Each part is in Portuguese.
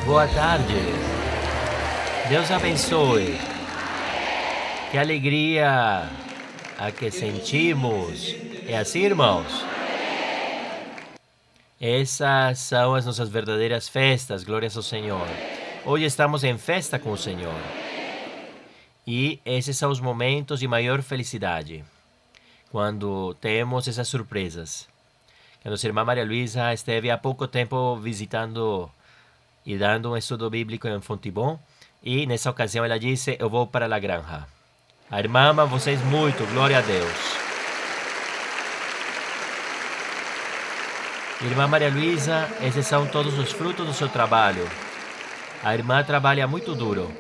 Boa tarde. Deus abençoe. Que alegria a que sentimos. É assim, irmãos? Essas são as nossas verdadeiras festas, glórias ao Senhor. Hoje estamos em festa com o Senhor. E esses são os momentos de maior felicidade, quando temos essas surpresas. A nossa irmã Maria Luísa esteve há pouco tempo visitando e dando um estudo bíblico em Fontibon, e nessa ocasião ela disse: eu vou para a granja. A irmã ama vocês muito, glória a Deus. Irmã Maria Luísa, esses são todos os frutos do seu trabalho. A irmã trabalha muito duro.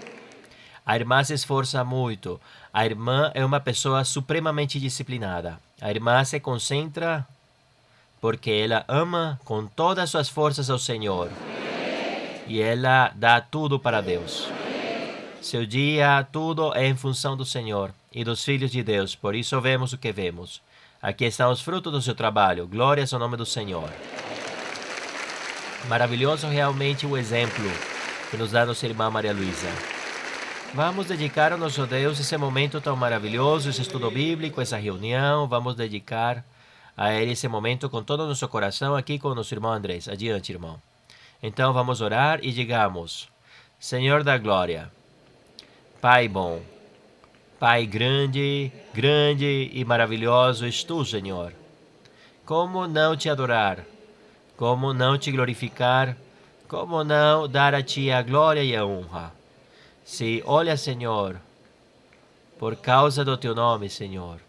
A irmã se esforça muito. A irmã é uma pessoa supremamente disciplinada. A irmã se concentra porque ela ama com todas as suas forças ao Senhor. E ela dá tudo para Deus. Seu dia, tudo é em função do Senhor e dos filhos de Deus. Por isso vemos o que vemos. Aqui estão os frutos do seu trabalho. Glórias ao nome do Senhor. Maravilhoso realmente o exemplo que nos dá nossa irmã Maria Luísa. Vamos dedicar ao nosso Deus esse momento tão maravilhoso, esse estudo bíblico, essa reunião. Vamos dedicar a Ele esse momento com todo o nosso coração aqui com o nosso irmão Andrés. Adiante, irmão. Então vamos orar e digamos: Senhor da glória, Pai bom, Pai grande, grande e maravilhoso és tu, Senhor. Como não te adorar? Como não te glorificar? Como não dar a ti a glória e a honra? Se, olha, Senhor, por causa do teu nome, Senhor,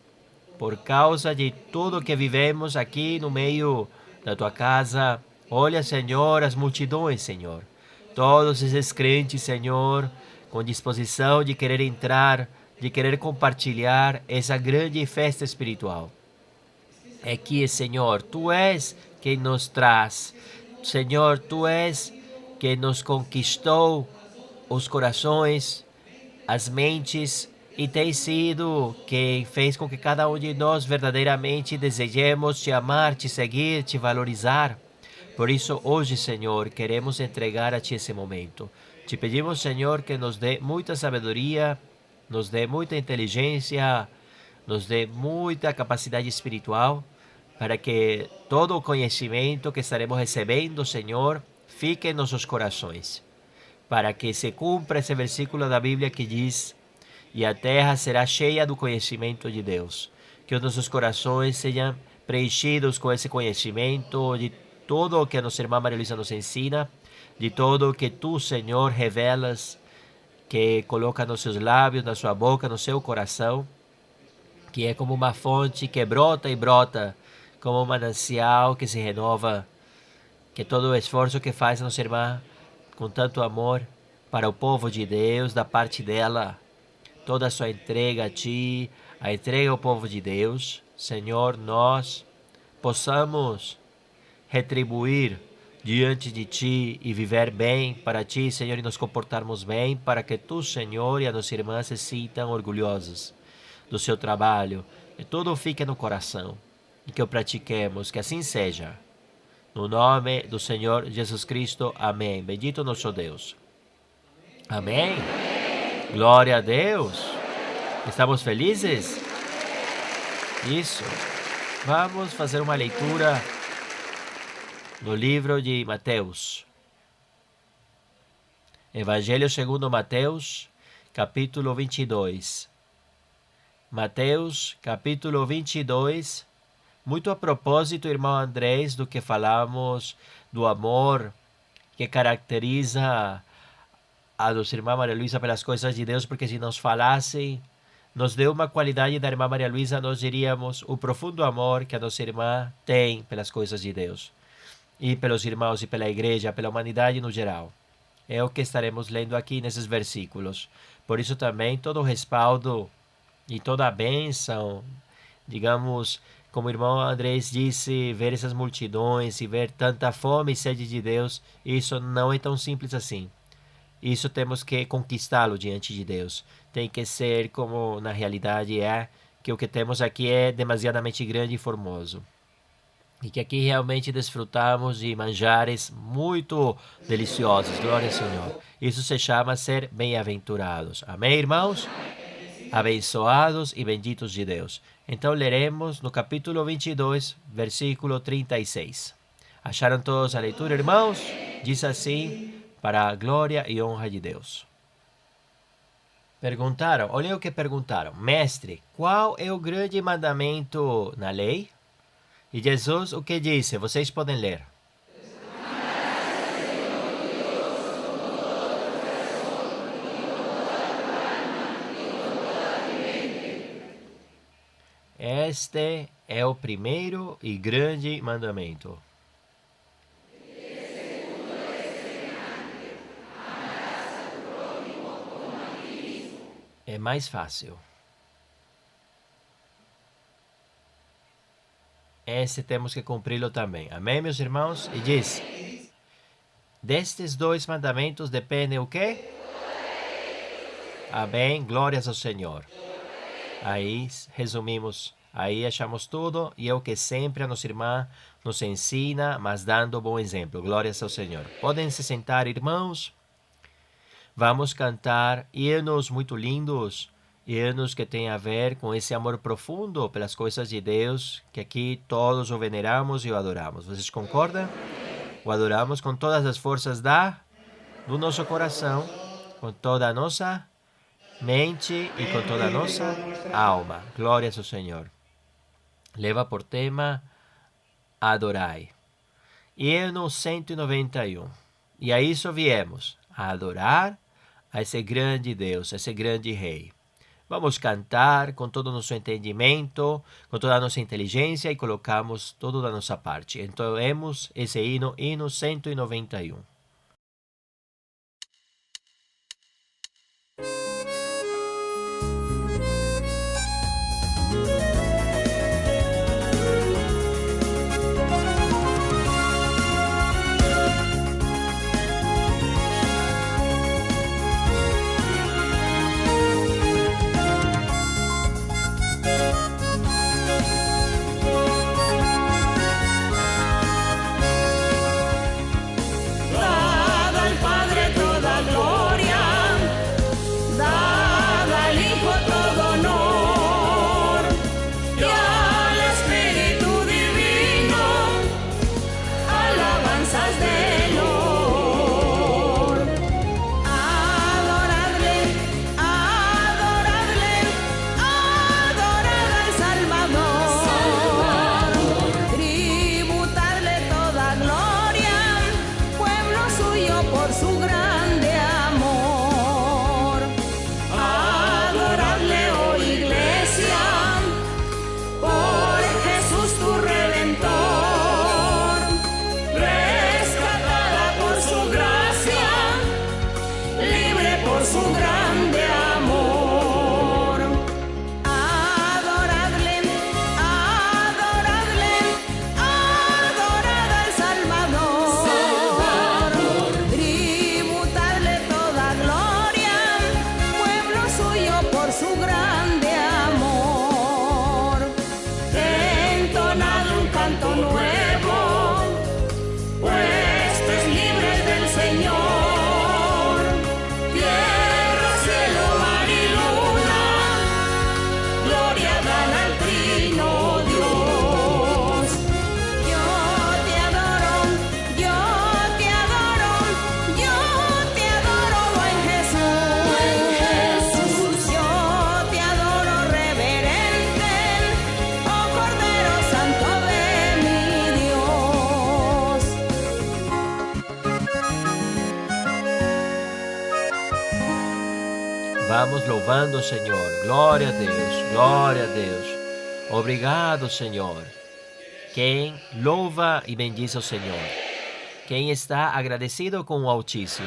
por causa de tudo que vivemos aqui no meio da tua casa, olha, Senhor, as multidões, Senhor. Todos esses crentes, Senhor, com disposição de querer entrar, de querer compartilhar essa grande festa espiritual. É que, Senhor, Tu és quem nos traz. Senhor, Tu és quem nos conquistou os corações, as mentes, e tem sido quem fez com que cada um de nós verdadeiramente desejemos te amar, te seguir, te valorizar. Por isso, hoje, Senhor, queremos entregar a Ti esse momento. Te pedimos, Senhor, que nos dê muita sabedoria, nos dê muita inteligência, nos dê muita capacidade espiritual, para que todo o conhecimento que estaremos recebendo, Senhor, fique em nossos corações. Para que se cumpra esse versículo da Bíblia que diz: e a terra será cheia do conhecimento de Deus. Que os nossos corações sejam preenchidos com esse conhecimento de tudo o que a nossa irmã Maria Luísa nos ensina, de tudo o que Tu, Senhor, revelas, que coloca nos seus lábios, na sua boca, no seu coração, que é como uma fonte que brota e brota, como um manancial que se renova, que todo o esforço que faz a nossa irmã com tanto amor para o povo de Deus, da parte dela, toda a sua entrega a Ti, a entrega ao povo de Deus, Senhor, nós possamos retribuir diante de Ti e viver bem para Ti, Senhor, e nos comportarmos bem, para que Tu, Senhor, e a nossa irmã se sintam orgulhosos do seu trabalho, que tudo fique no coração e que o pratiquemos, que assim seja. No nome do Senhor Jesus Cristo, amém. Bendito nosso Deus. Amém. Glória a Deus. Estamos felizes? Isso. Vamos fazer uma leitura no livro de Mateus. Evangelho segundo Mateus, capítulo 22. Mateus, capítulo 22. Muito a propósito, irmão Andrés, do que falamos do amor que caracteriza a nossa irmã Maria Luísa pelas coisas de Deus, porque se nos falassem, nos deu uma qualidade da irmã Maria Luísa, nós diríamos o profundo amor que a nossa irmã tem pelas coisas de Deus, e pelos irmãos, e pela igreja, pela humanidade no geral. É o que estaremos lendo aqui nesses versículos. Por isso também todo o respaldo e toda a bênção, digamos, como o irmão Andrés disse, ver essas multidões e ver tanta fome e sede de Deus, isso não é tão simples assim. Isso temos que conquistá-lo diante de Deus. Tem que ser como na realidade é, que o que temos aqui é demasiadamente grande e formoso. E que aqui realmente desfrutamos de manjares muito deliciosos. Glória ao Senhor. Isso se chama ser bem-aventurados. Amém, irmãos? Abençoados e benditos de Deus. Então leremos no capítulo 22, versículo 36. Acharam todos a leitura, irmãos? Diz assim, para a glória e honra de Deus. Perguntaram, olha o que perguntaram. Mestre, qual é o grande mandamento na lei? E Jesus o que disse? Vocês podem ler. Este é o primeiro e grande mandamento. É mais fácil. Esse temos que cumpri-lo também. Amém, meus irmãos? E diz, destes dois mandamentos depende o quê? Amém, glórias ao Senhor. Aí resumimos, aí achamos tudo, e é o que sempre a nossa irmã nos ensina, mas dando bom exemplo. Glórias ao Senhor. Podem se sentar, irmãos. Vamos cantar hinos muito lindos, hinos que têm a ver com esse amor profundo pelas coisas de Deus, que aqui todos o veneramos e o adoramos. Vocês concordam? O adoramos com todas as forças do nosso coração, com toda a nossa mente e com toda a nossa alma. Glórias ao Senhor. Leva por tema Adorai. Hino 191. E a isso viemos, a adorar a esse grande Deus, a esse grande Rei. Vamos cantar com todo o nosso entendimento, com toda a nossa inteligência e colocamos tudo da nossa parte. Então, temos esse hino 191. Vamos louvando o Senhor. Glória a Deus, glória a Deus. Obrigado, Senhor. Quem louva e bendiz o Senhor. Quem está agradecido com o Altíssimo.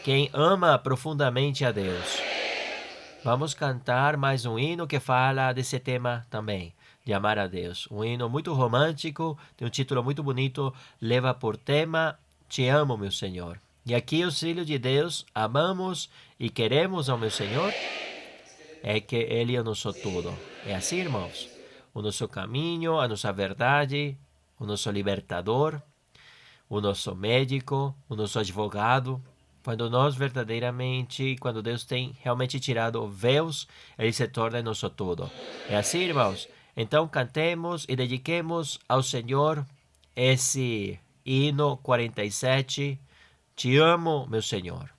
Quem ama profundamente a Deus. Vamos cantar mais um hino que fala desse tema também, de amar a Deus. Um hino muito romântico, tem um título muito bonito, leva por tema Te amo, meu Senhor. E aqui, os filhos de Deus, amamos e queremos ao meu Senhor, é que Ele é o nosso tudo. É assim, irmãos? O nosso caminho, a nossa verdade, o nosso libertador, o nosso médico, o nosso advogado. Quando nós verdadeiramente, quando Deus tem realmente tirado véus, Ele se torna nosso todo. É assim, irmãos? Então cantemos e dediquemos ao Senhor esse hino 47. Te amo, meu Senhor.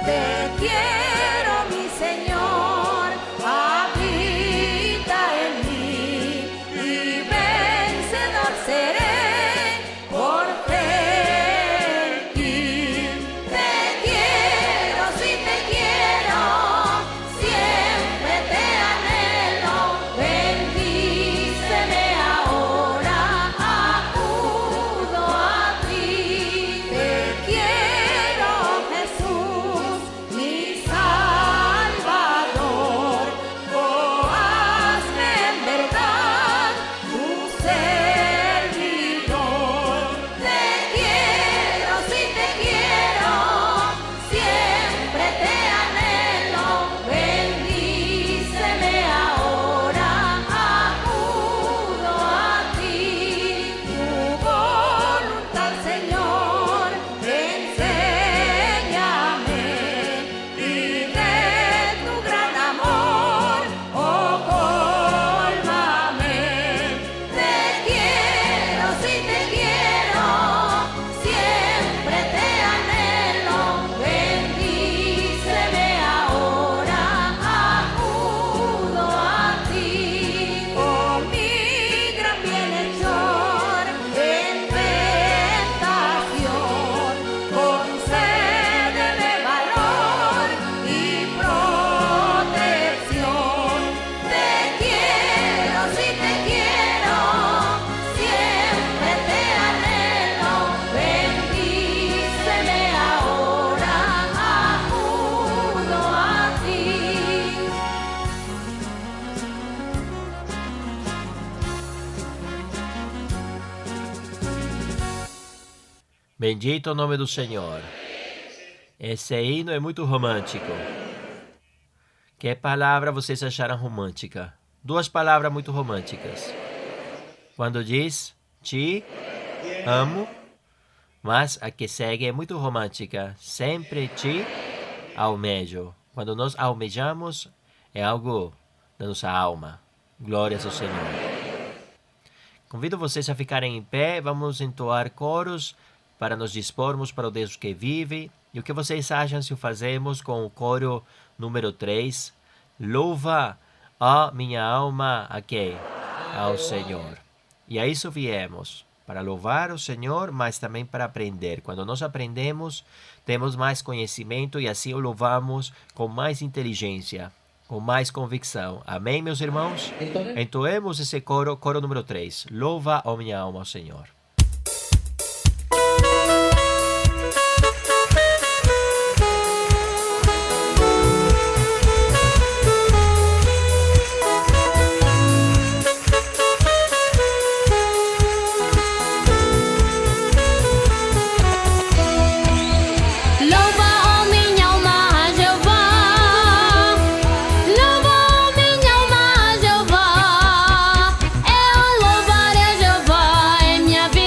Te quiero, mi Señor, habita en mí y vencedor seré por fe en ti. Te quiero, sí te quiero, siempre te anhelo, bendíceme ahora, acudo a ti. Te quiero, Jesús, mi Salvador, oh hazme en verdad tu servidor. Te quiero, sí te quiero, siempre te anhelo, bendíceme ahora, acudo a ti. Tu voluntad, Señor, enséñame y de tu gran amor, oh cólmame. Te quiero, sí te quiero, siempre te anhelo, bendíceme ahora, acudo a ti. Oh mi gran bienhechor, en tentación, concédeme valor y protección. Te quiero, sí te quiero, siempre te anhelo, bendíceme ahora, acudo a ti. Bendito o nome do Senhor. Esse hino é muito romântico. Que palavra vocês acharam romântica? Duas palavras muito românticas. Quando diz te amo, mas a que segue é muito romântica. Sempre te almejo. Quando nós almejamos, é algo da nossa alma. Glórias ao Senhor. Convido vocês a ficarem em pé. Vamos entoar coros para nos dispormos para o Deus que vive. E o que vocês acham se o fazemos com o coro número 3? Louva, ó minha alma, a quem? Ao Senhor. E a isso viemos, para louvar o Senhor, mas também para aprender. Quando nós aprendemos, temos mais conhecimento e assim o louvamos com mais inteligência, com mais convicção. Amém, meus irmãos? Entoemos esse coro, coro número 3. Louva, ó minha alma, ao Senhor. Louva, ó minha alma, a Jeová. Louva, ó minha alma, a Jeová. Eu louvarei a Jeová em minha vida.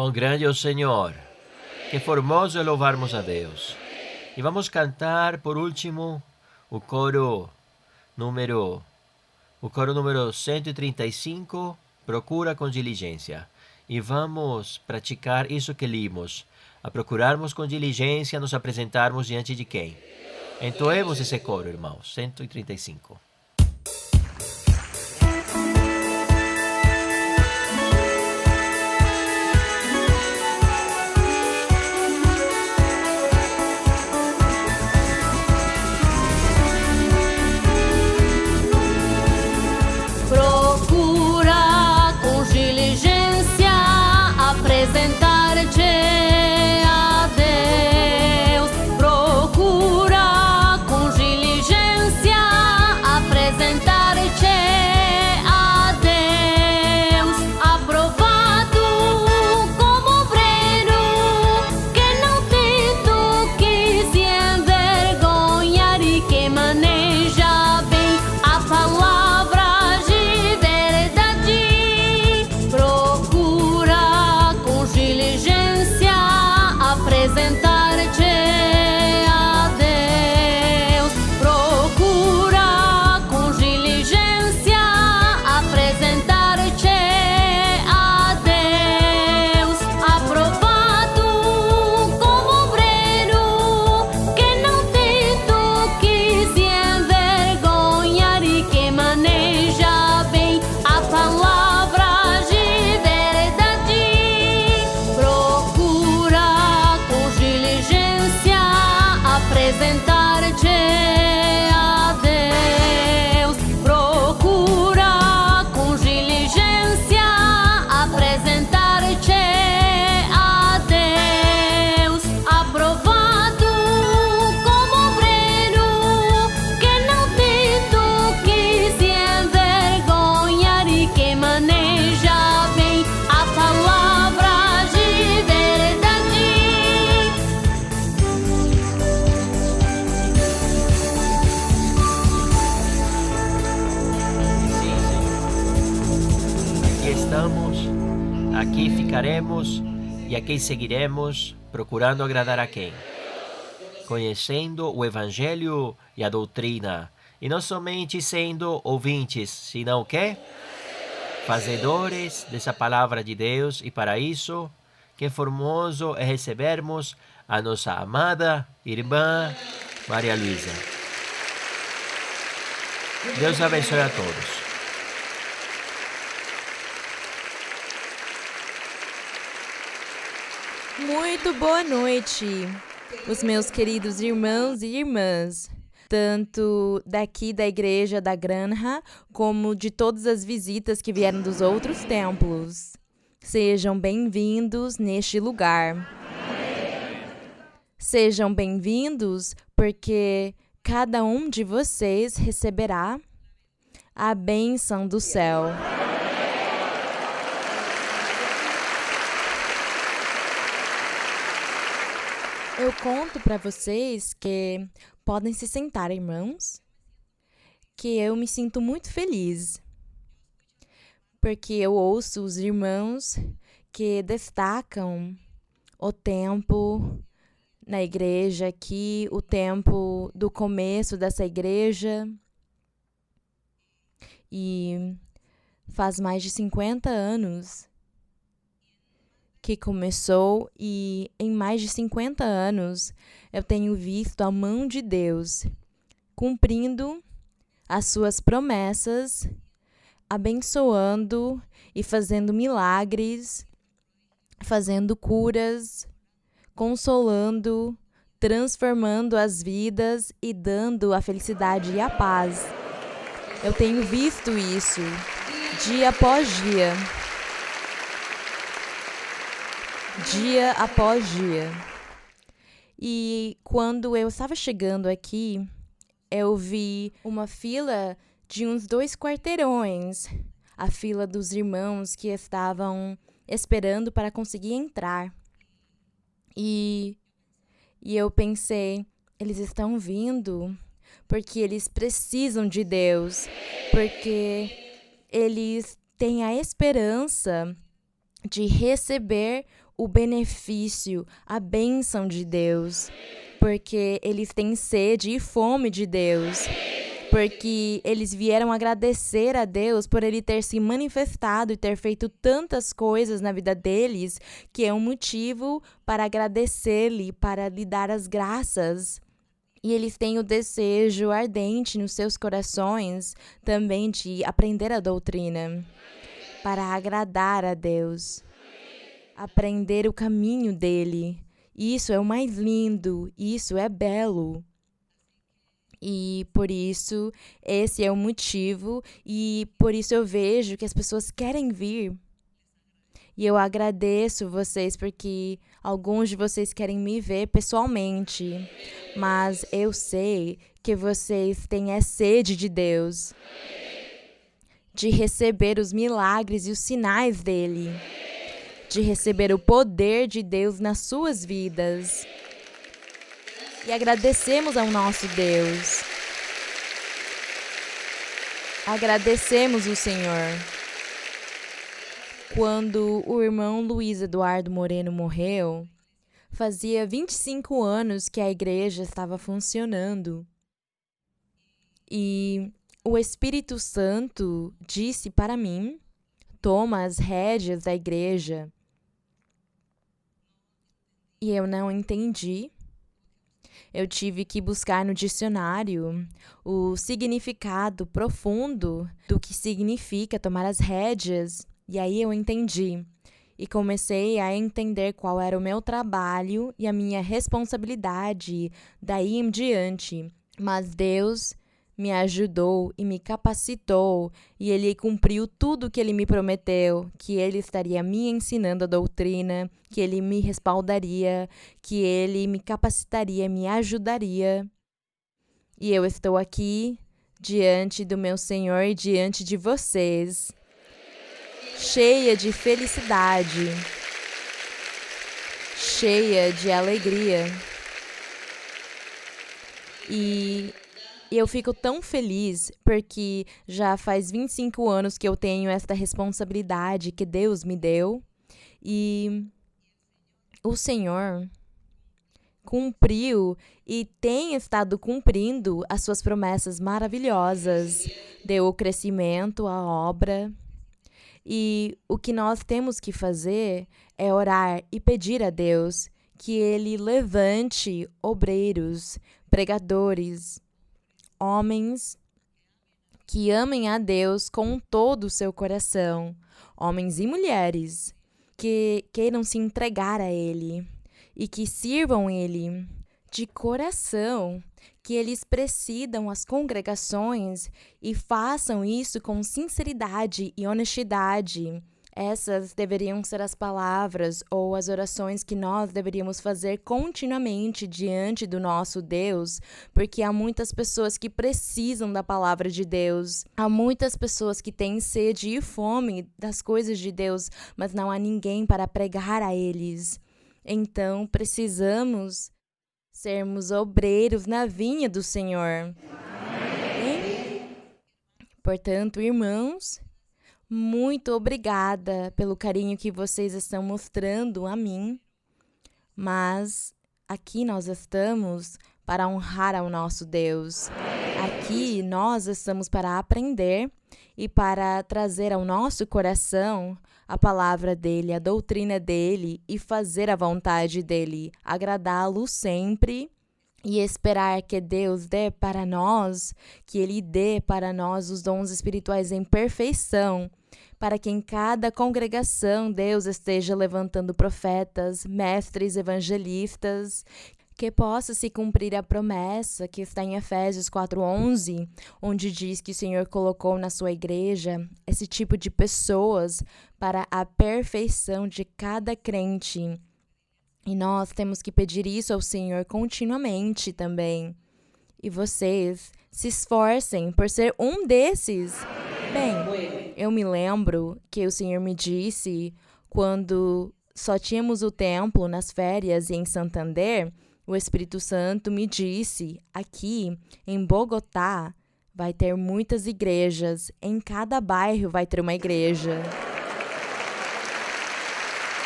Quão grande é o Senhor. Que formoso é louvarmos a Deus. E vamos cantar, por último, o coro número 135, procura com diligência. E vamos praticar isso que limos, a procurarmos com diligência nos apresentarmos diante de quem? Entoemos esse coro, irmãos. 135. Procura com diligência apresentar-te a Deus. Procura com diligência apresentar-te a Deus. Aprovado como obreiro que não tento que se envergonhar e que maneja bem a palavra de verdade. Procura com diligência apresentar-te a Deus. Procura com diligência apresentar-te a Deus. Aprovado como obreiro que não tento que se envergonhar e que maneja bem a palavra de verdade. Procura com diligência apresentar-te a Deus. Procura com diligência apresentar-te a Deus. Aprovado como obreiro que não tento que se envergonhar e que maneja bem a palavra de verdade. Sim, Senhor. Aqui estamos, aqui ficaremos e aqui seguiremos, procurando agradar a quem? Conhecendo o Evangelho e a doutrina, e não somente sendo ouvintes, senão o quê? Fazedores dessa palavra de Deus, e para isso, que formoso é recebermos a nossa amada irmã Maria Luísa. Deus abençoe a todos. Muito boa noite, os meus queridos irmãos e irmãs, tanto daqui da igreja da Granja, como de todas as visitas que vieram dos outros templos. Sejam bem-vindos neste lugar. Sejam bem-vindos porque cada um de vocês receberá a bênção do céu. Eu conto para vocês que podem se sentar, irmãos, que eu me sinto muito feliz, porque eu ouço os irmãos que destacam o tempo na igreja aqui, o tempo do começo dessa igreja, e faz mais de 50 anos que começou, e em mais de 50 anos eu tenho visto a mão de Deus cumprindo as suas promessas, abençoando e fazendo milagres, fazendo curas, consolando, transformando as vidas e dando a felicidade e a paz. Eu tenho visto isso dia após dia. Dia após dia. E quando eu estava chegando aqui, eu vi uma fila de uns 2 quarteirões, a fila dos irmãos que estavam esperando para conseguir entrar. E eu pensei, eles estão vindo porque eles precisam de Deus, porque eles têm a esperança de receber o benefício, a bênção de Deus, porque eles têm sede e fome de Deus, porque eles vieram agradecer a Deus por Ele ter se manifestado e ter feito tantas coisas na vida deles, que é um motivo para agradecer-lhe, para lhe dar as graças. E eles têm o desejo ardente nos seus corações também de aprender a doutrina, para agradar a Deus, aprender o caminho dele. Isso é o mais lindo, isso é belo. E por isso, esse é o motivo, e por isso eu vejo que as pessoas querem vir. E eu agradeço vocês, porque alguns de vocês querem me ver pessoalmente, mas eu sei que vocês têm a sede de Deus, de receber os milagres e os sinais dele, de receber o poder de Deus nas suas vidas. E agradecemos ao nosso Deus. Agradecemos o Senhor. Quando o irmão Luiz Eduardo Moreno morreu, fazia 25 anos que a igreja estava funcionando. E o Espírito Santo disse para mim: toma as rédeas da igreja. E eu não entendi. Eu tive que buscar no dicionário o significado profundo do que significa tomar as rédeas. E aí eu entendi. E comecei a entender qual era o meu trabalho e a minha responsabilidade daí em diante. Mas Deus me ajudou e me capacitou, e Ele cumpriu tudo o que Ele me prometeu, que Ele estaria me ensinando a doutrina, que Ele me respaldaria, que Ele me capacitaria, me ajudaria. E eu estou aqui, diante do meu Senhor e diante de vocês, cheia de felicidade, cheia de alegria. E eu fico tão feliz porque já faz 25 anos que eu tenho esta responsabilidade que Deus me deu. E o Senhor cumpriu e tem estado cumprindo as suas promessas maravilhosas. Deu o crescimento à obra. E o que nós temos que fazer é orar e pedir a Deus que Ele levante obreiros, pregadores, homens que amem a Deus com todo o seu coração, homens e mulheres que queiram se entregar a Ele e que sirvam Ele de coração, que eles presidam as congregações e façam isso com sinceridade e honestidade. Essas deveriam ser as palavras ou as orações que nós deveríamos fazer continuamente diante do nosso Deus, porque há muitas pessoas que precisam da palavra de Deus. Há muitas pessoas que têm sede e fome das coisas de Deus, mas não há ninguém para pregar a eles. Então, precisamos sermos obreiros na vinha do Senhor. Amém? Portanto, irmãos, muito obrigada pelo carinho que vocês estão mostrando a mim, mas aqui nós estamos para honrar ao nosso Deus. Aqui nós estamos para aprender e para trazer ao nosso coração a palavra dele, a doutrina dele e fazer a vontade dele, agradá-lo sempre e esperar que Deus dê para nós, que ele dê para nós os dons espirituais em perfeição, para que em cada congregação Deus esteja levantando profetas, mestres, evangelistas, que possa se cumprir a promessa que está em Efésios 4:11, onde diz que o Senhor colocou na sua igreja esse tipo de pessoas para a perfeição de cada crente. E nós temos que pedir isso ao Senhor continuamente também. E vocês se esforcem por ser um desses. Bem, eu me lembro que o Senhor me disse, quando só tínhamos o templo nas férias em Santander, o Espírito Santo me disse, aqui em Bogotá vai ter muitas igrejas, em cada bairro vai ter uma igreja.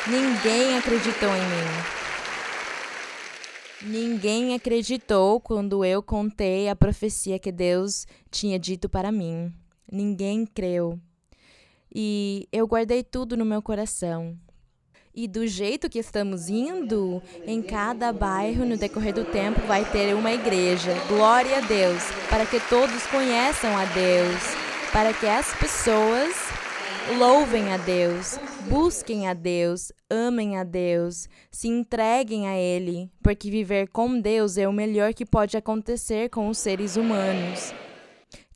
Ninguém acreditou em mim. Ninguém acreditou quando eu contei a profecia que Deus tinha dito para mim. Ninguém creu. E eu guardei tudo no meu coração. E do jeito que estamos indo, em cada bairro, no decorrer do tempo, vai ter uma igreja. Glória a Deus, para que todos conheçam a Deus, para que as pessoas louvem a Deus, busquem a Deus, amem a Deus, se entreguem a Ele, porque viver com Deus é o melhor que pode acontecer com os seres humanos.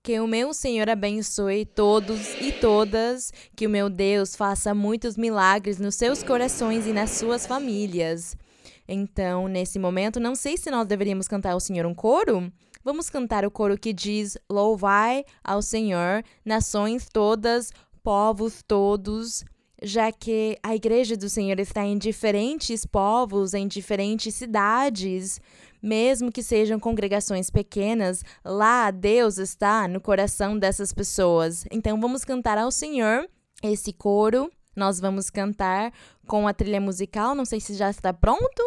Que o meu Senhor abençoe todos e todas, que o meu Deus faça muitos milagres nos seus corações e nas suas famílias. Então, nesse momento, não sei se nós deveríamos cantar ao Senhor um coro. Vamos cantar o coro que diz: Louvai ao Senhor, nações todas, povos todos, já que a igreja do Senhor está em diferentes povos, em diferentes cidades. Mesmo que sejam congregações pequenas, lá Deus está no coração dessas pessoas. Então vamos cantar ao Senhor esse coro. Nós vamos cantar com a trilha musical. Não sei se já está pronto.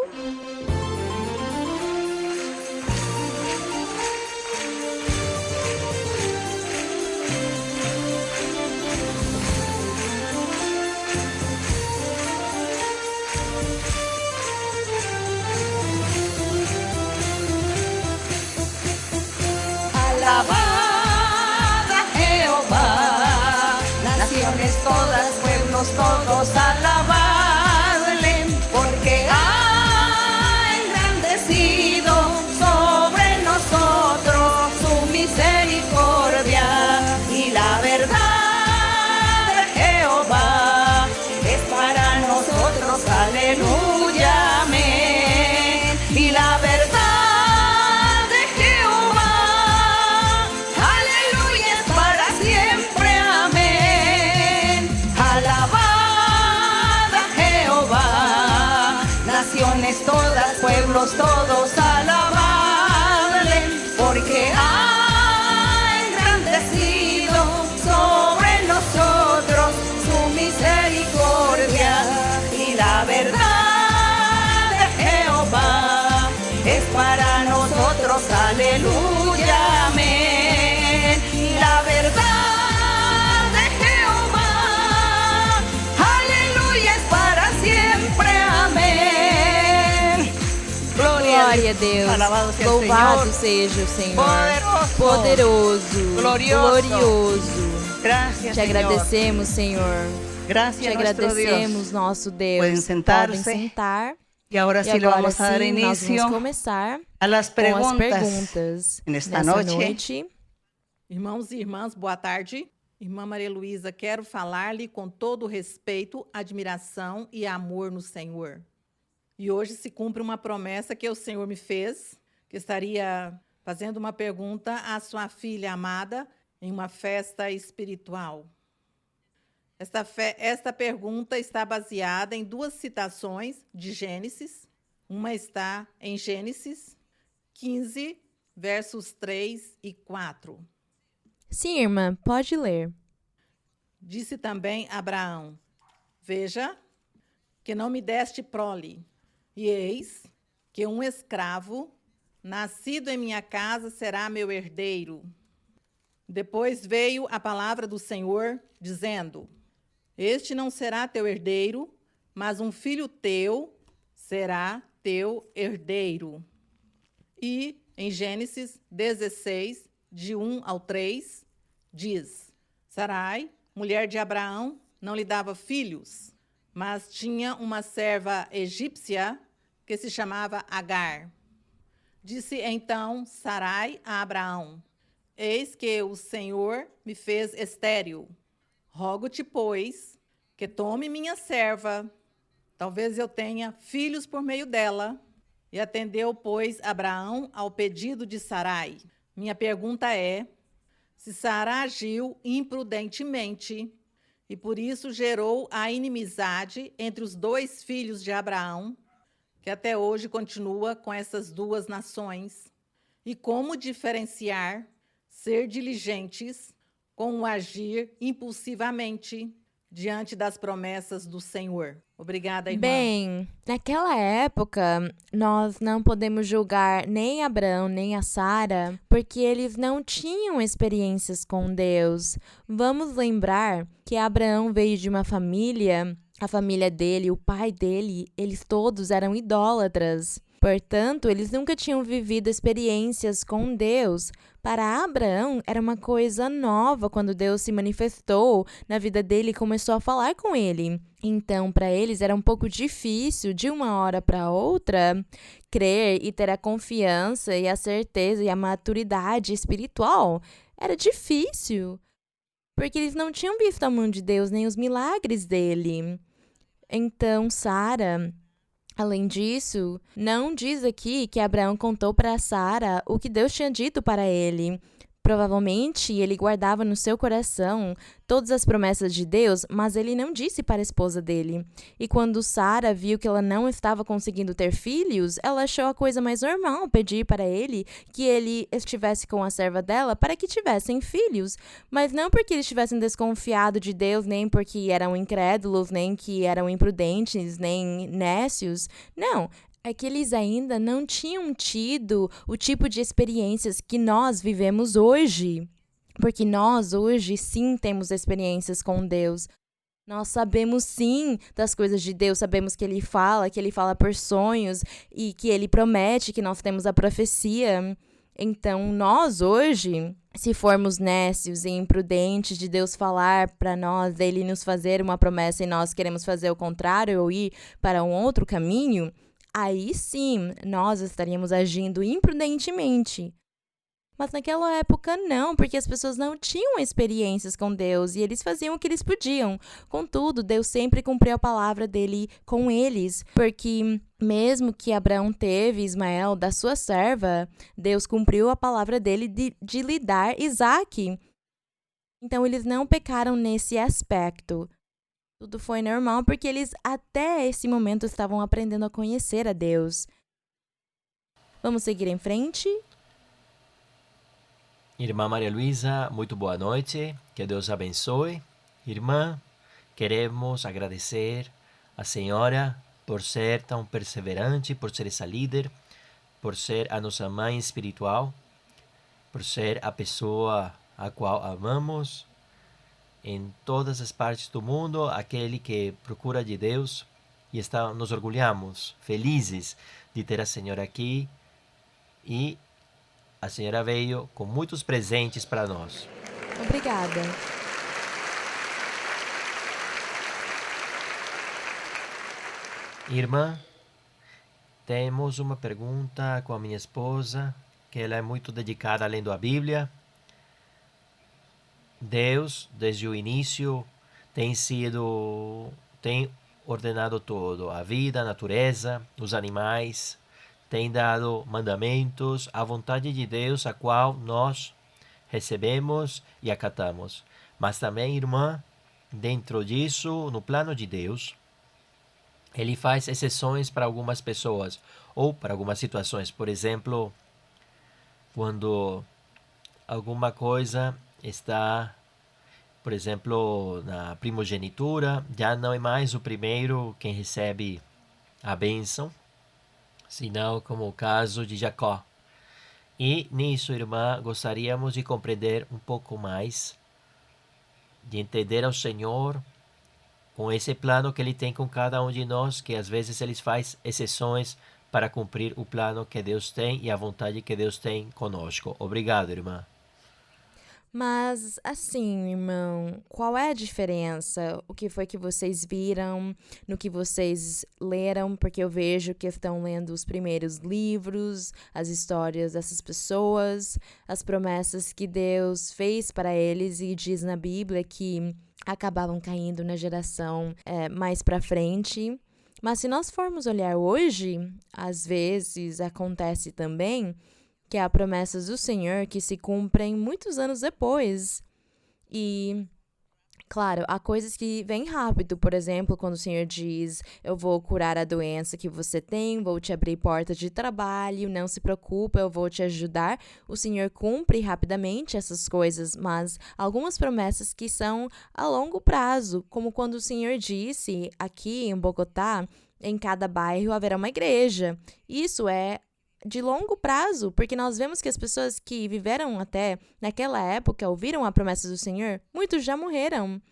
Alabad a Jehová, naciones todas, pueblos todos, alabadle, porque ha engrandecido sobre nosotros su misericordia, y la verdad de Jehová es para nosotros, aleluya, amén, y la verdad todas, pueblos todos, alabadle, porque ha engrandecido sobre nosotros su misericordia, y la verdad de Jehová es para nosotros, aleluya, amén, y la verdad de Jehová, aleluya, es para siempre, amén. Glória a Deus. Alabado seja Louvado o Senhor. seja o Senhor. Poderoso. Glorioso. Gracias, Te agradecemos, Senhor. Gracias Te a nuestro agradecemos, Dios. nosso Deus. Podem sentar-se. Podem sentar. Y ahora E sí le agora vamos a dar sim, nós inicio vamos começar a las com as preguntas. perguntas nesta nessa noite. noite. Irmãos e irmãs, boa tarde. Irmã Maria Luísa, quero falar-lhe com todo respeito, admiração e amor no Senhor. E hoje se cumpre uma promessa que o Senhor me fez, que estaria fazendo uma pergunta à sua filha amada em uma festa espiritual. Esta pergunta está baseada em duas citações de Gênesis. Uma está em Gênesis 15, versos 3 e 4. Sim, irmã, pode ler. Disse também Abraão: Veja, que não me deste prole, e eis que um escravo, nascido em minha casa, será meu herdeiro. Depois veio a palavra do Senhor, dizendo: Este não será teu herdeiro, mas um filho teu será teu herdeiro. E em Gênesis 16, de 1 ao 3, diz: Sarai, mulher de Abraão, não lhe dava filhos, mas tinha uma serva egípcia que se chamava Agar. Disse então Sarai a Abraão: Eis que o Senhor me fez estéril. Rogo-te, pois, que tome minha serva, talvez eu tenha filhos por meio dela. E atendeu, pois, Abraão ao pedido de Sarai. Minha pergunta é: se Sara agiu imprudentemente e por isso gerou a inimizade entre os dois filhos de Abraão, que até hoje continua com essas duas nações, e como diferenciar ser diligentes com o agir impulsivamente diante das promessas do Senhor? Obrigada, irmã. Bem, naquela época, nós não podemos julgar nem Abraão nem a Sara, porque eles não tinham experiências com Deus. Vamos lembrar que Abraão veio de uma família, a família dele, o pai dele, eles todos eram idólatras. Portanto, eles nunca tinham vivido experiências com Deus. Para Abraão, era uma coisa nova quando Deus se manifestou na vida dele e começou a falar com ele. Então, para eles, era um pouco difícil, de uma hora para outra, crer e ter a confiança e a certeza e a maturidade espiritual. Era difícil, porque eles não tinham visto a mão de Deus nem os milagres dele. Então, Sara, além disso, não diz aqui que Abraão contou para Sara o que Deus tinha dito para ele. Provavelmente, ele guardava no seu coração todas as promessas de Deus, mas ele não disse para a esposa dele. E quando Sara viu que ela não estava conseguindo ter filhos, ela achou a coisa mais normal pedir para ele que ele estivesse com a serva dela para que tivessem filhos. Mas não porque eles tivessem desconfiado de Deus, nem porque eram incrédulos, nem que eram imprudentes, nem nécios. Não. É que eles ainda não tinham tido o tipo de experiências que nós vivemos hoje. Porque nós, hoje, sim, temos experiências com Deus. Nós sabemos, sim, das coisas de Deus. Sabemos que Ele fala por sonhos e que Ele promete, que nós temos a profecia. Então, nós, hoje, se formos nécios e imprudentes de Deus falar para nós, Ele nos fazer uma promessa e nós queremos fazer o contrário ou ir para um outro caminho, aí sim, nós estaríamos agindo imprudentemente. Mas naquela época não, porque as pessoas não tinham experiências com Deus e eles faziam o que eles podiam. Contudo, Deus sempre cumpriu a palavra dele com eles, porque mesmo que Abraão teve Ismael da sua serva, Deus cumpriu a palavra dele de lhe dar Isaque. Então, eles não pecaram nesse aspecto. Tudo foi normal porque eles até esse momento estavam aprendendo a conhecer a Deus. Vamos seguir em frente? Irmã Maria Luísa, muito boa noite. Que Deus abençoe. Irmã, queremos agradecer a senhora por ser tão perseverante, por ser essa líder, por ser a nossa mãe espiritual, por ser a pessoa a qual amamos em todas as partes do mundo, aquele que procura de Deus, e nos orgulhamos, felizes de ter a senhora aqui, e a senhora veio com muitos presentes para nós. Obrigada. Irmã, temos uma pergunta com a minha esposa, que ela é muito dedicada lendo a Bíblia. Deus, desde o início, tem ordenado tudo, a vida, a natureza, os animais, tem dado mandamentos, a vontade de Deus, a qual nós recebemos e acatamos. Mas também, irmã, dentro disso, no plano de Deus, Ele faz exceções para algumas pessoas ou para algumas situações. Por exemplo, quando alguma coisa está, por exemplo, na primogenitura, já não é mais o primeiro quem recebe a bênção, senão como o caso de Jacó. E nisso, irmã, gostaríamos de compreender um pouco mais, de entender ao Senhor com esse plano que Ele tem com cada um de nós, que às vezes Ele faz exceções para cumprir o plano que Deus tem e a vontade que Deus tem conosco. Obrigado, irmã. Mas, assim, irmão, qual é a diferença? O que foi que vocês viram, no que vocês leram? Porque eu vejo que estão lendo os primeiros livros, as histórias dessas pessoas, as promessas que Deus fez para eles e diz na Bíblia que acabavam caindo na geração mais para frente. Mas se nós formos olhar hoje, às vezes acontece também que há promessas do Senhor que se cumprem muitos anos depois. E, Claro, há coisas que vêm rápido, por exemplo, quando o Senhor diz, eu vou curar a doença que você tem, vou te abrir portas de trabalho, não se preocupe, eu vou te ajudar. O Senhor cumpre rapidamente essas coisas, mas algumas promessas que são a longo prazo, como quando o Senhor disse, aqui em Bogotá, em cada bairro haverá uma igreja. Isso é de longo prazo, porque nós vemos que as pessoas que viveram até naquela época, ouviram a promessa do Senhor, muitos já morreram.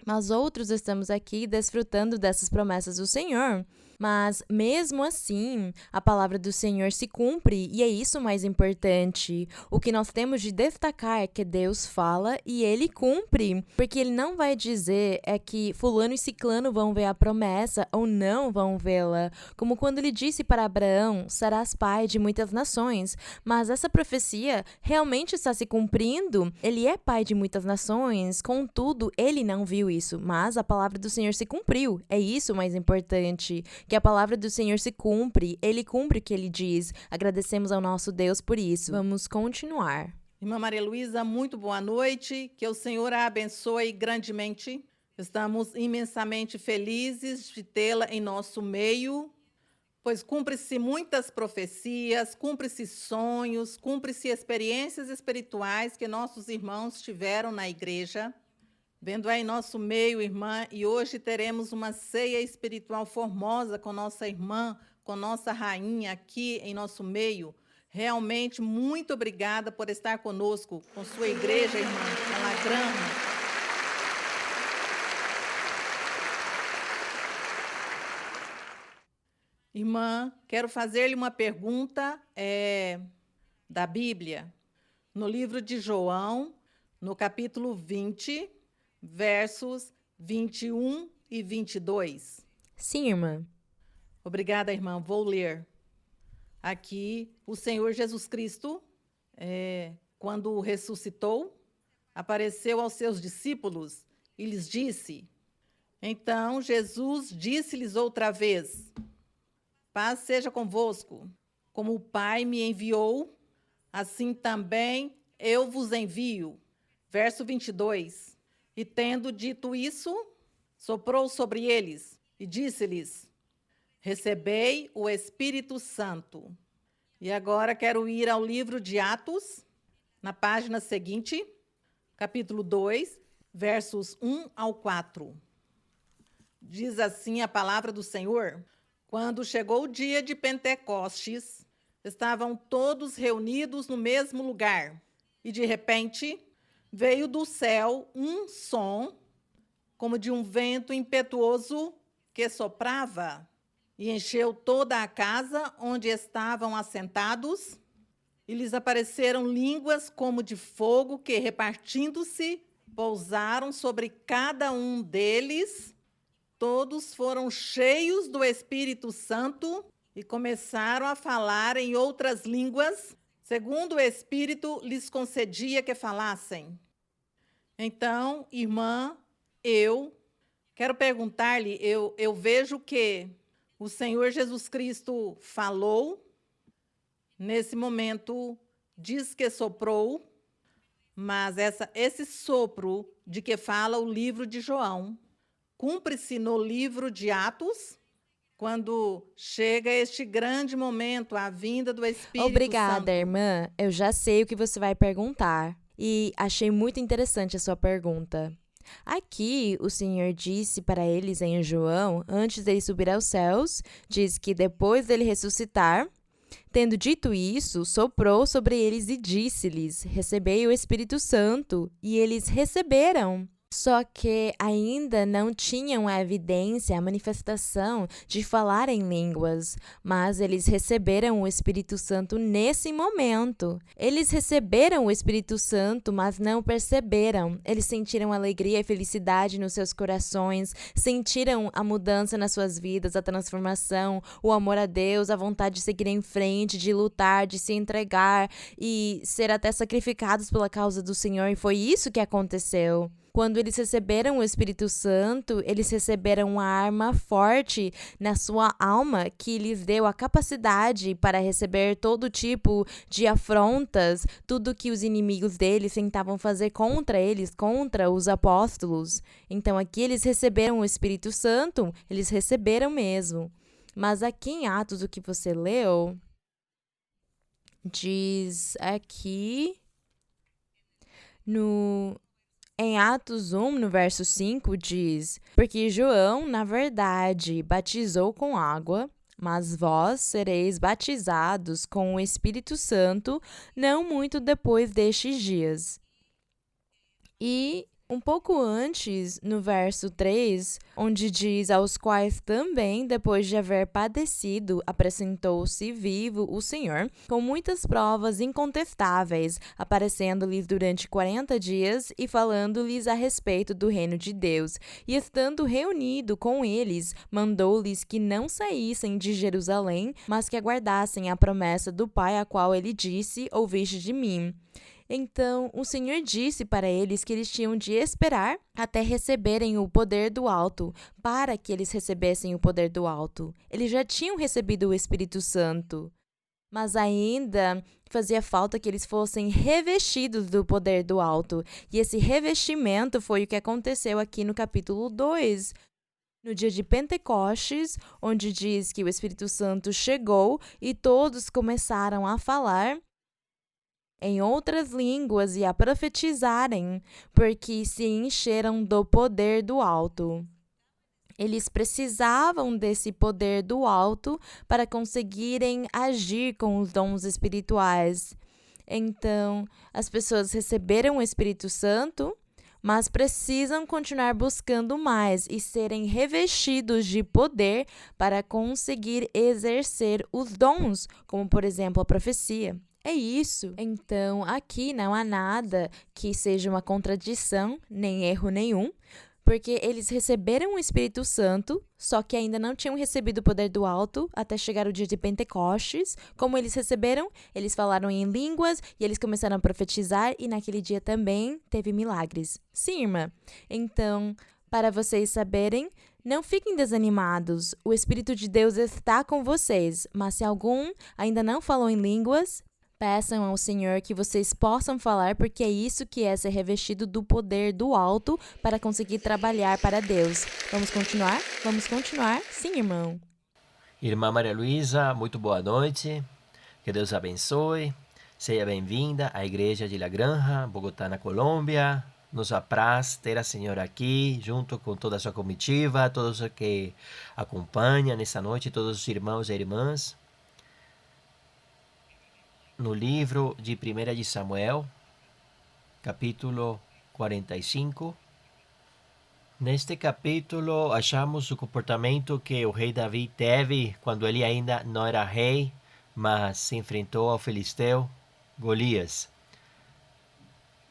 Mas outros estamos aqui desfrutando dessas promessas do Senhor. Mas, mesmo assim, a palavra do Senhor se cumpre e é isso o mais importante. O que nós temos de destacar é que Deus fala e Ele cumpre. Porque Ele não vai dizer é que fulano e ciclano vão ver a promessa ou não vão vê-la. Como quando Ele disse para Abraão, serás pai de muitas nações. Mas essa profecia realmente está se cumprindo. Ele é pai de muitas nações, contudo, Ele não viu isso. Mas a palavra do Senhor se cumpriu. É isso o mais importante. Que a palavra do Senhor se cumpre, Ele cumpre o que Ele diz. Agradecemos ao nosso Deus por isso. Vamos continuar. Irmã Maria Luísa, muito boa noite. Que o Senhor a abençoe grandemente. Estamos imensamente felizes de tê-la em nosso meio, pois cumpre-se muitas profecias, cumpre-se sonhos, cumpre-se experiências espirituais que nossos irmãos tiveram na igreja. Vendo aí nosso meio, irmã, e hoje teremos uma ceia espiritual formosa com nossa irmã, com nossa rainha aqui em nosso meio. Realmente, muito obrigada por estar conosco, com sua igreja, irmã, na Grama. Irmã, quero fazer-lhe uma pergunta da Bíblia. No livro de João, no capítulo 20, versos 21 e 22. Sim, irmã. Obrigada, irmã. Vou ler. Aqui, o Senhor Jesus Cristo, quando ressuscitou, apareceu aos seus discípulos e lhes disse. Então, Jesus disse-lhes outra vez, paz seja convosco. Como o Pai me enviou, assim também eu vos envio. Verso 22. E tendo dito isso, soprou sobre eles e disse-lhes, recebei o Espírito Santo. E agora quero ir ao livro de Atos, na página seguinte, capítulo 2, versos 1 ao 4. Diz assim a palavra do Senhor, quando chegou o dia de Pentecostes, estavam todos reunidos no mesmo lugar, e de repente veio do céu um som, como de um vento impetuoso que soprava, e encheu toda a casa onde estavam assentados, e lhes apareceram línguas como de fogo que, repartindo-se, pousaram sobre cada um deles. Todos foram cheios do Espírito Santo e começaram a falar em outras línguas, segundo o Espírito lhes concedia que falassem. Então, irmã, eu quero perguntar-lhe, eu vejo que o Senhor Jesus Cristo falou, nesse momento diz que soprou, mas esse sopro de que fala o livro de João, cumpre-se no livro de Atos, quando chega este grande momento, a vinda do Espírito Santo. Obrigada, irmã. Eu já sei o que você vai perguntar. E achei muito interessante a sua pergunta. Aqui, o Senhor disse para eles em João, antes dele subir aos céus, diz que depois dele ressuscitar, tendo dito isso, soprou sobre eles e disse-lhes, recebei o Espírito Santo. E eles receberam. Só que ainda não tinham a evidência, a manifestação de falar em línguas, mas eles receberam o Espírito Santo nesse momento. Eles receberam o Espírito Santo, mas não perceberam. Eles sentiram alegria e felicidade nos seus corações, sentiram a mudança nas suas vidas, a transformação, o amor a Deus, a vontade de seguir em frente, de lutar, de se entregar e ser até sacrificados pela causa do Senhor. E foi isso que aconteceu. Quando eles receberam o Espírito Santo, eles receberam uma arma forte na sua alma que lhes deu a capacidade para receber todo tipo de afrontas, tudo que os inimigos deles tentavam fazer contra eles, contra os apóstolos. Então aqui eles receberam o Espírito Santo, eles receberam mesmo. Mas aqui em Atos, o que você leu, diz aqui em Atos 1, no verso 5, diz: Porque João, na verdade, batizou com água, mas vós sereis batizados com o Espírito Santo não muito depois destes dias. E um pouco antes, no verso 3, onde diz: Aos quais também, depois de haver padecido, apresentou-se vivo o Senhor, com muitas provas incontestáveis, aparecendo-lhes durante 40 dias e falando-lhes a respeito do reino de Deus. E estando reunido com eles, mandou-lhes que não saíssem de Jerusalém, mas que aguardassem a promessa do Pai, a qual ele disse: Ouviste de mim. Então, o Senhor disse para eles que eles tinham de esperar até receberem o poder do alto, para que eles recebessem o poder do alto. Eles já tinham recebido o Espírito Santo, mas ainda fazia falta que eles fossem revestidos do poder do alto. E esse revestimento foi o que aconteceu aqui no capítulo 2. No dia de Pentecostes, onde diz que o Espírito Santo chegou e todos começaram a falar em outras línguas e a profetizarem, porque se encheram do poder do alto. Eles precisavam desse poder do alto para conseguirem agir com os dons espirituais. Então, as pessoas receberam o Espírito Santo, mas precisam continuar buscando mais e serem revestidos de poder para conseguir exercer os dons, como, por exemplo, a profecia. É isso. Então, aqui não há nada que seja uma contradição, nem erro nenhum, porque eles receberam o Espírito Santo, só que ainda não tinham recebido o poder do alto até chegar o dia de Pentecostes. Como eles receberam, eles falaram em línguas e eles começaram a profetizar e naquele dia também teve milagres. Sim, irmã. Então, para vocês saberem, não fiquem desanimados. O Espírito de Deus está com vocês, mas se algum ainda não falou em línguas, peçam ao Senhor que vocês possam falar, porque é isso que é ser revestido do poder do alto para conseguir trabalhar para Deus. Vamos continuar? Vamos continuar? Sim, irmão. Irmã Maria Luísa, muito boa noite. Que Deus abençoe. Seja bem-vinda à Igreja de La Granja, Bogotá, na Colômbia. Nos apraz ter a senhora aqui, junto com toda a sua comitiva, todos os que acompanham nessa noite, todos os irmãos e irmãs. No livro de 1 de Samuel, capítulo 45. Neste capítulo, achamos o comportamento que o rei Davi teve quando ele ainda não era rei, mas se enfrentou ao filisteu Golias.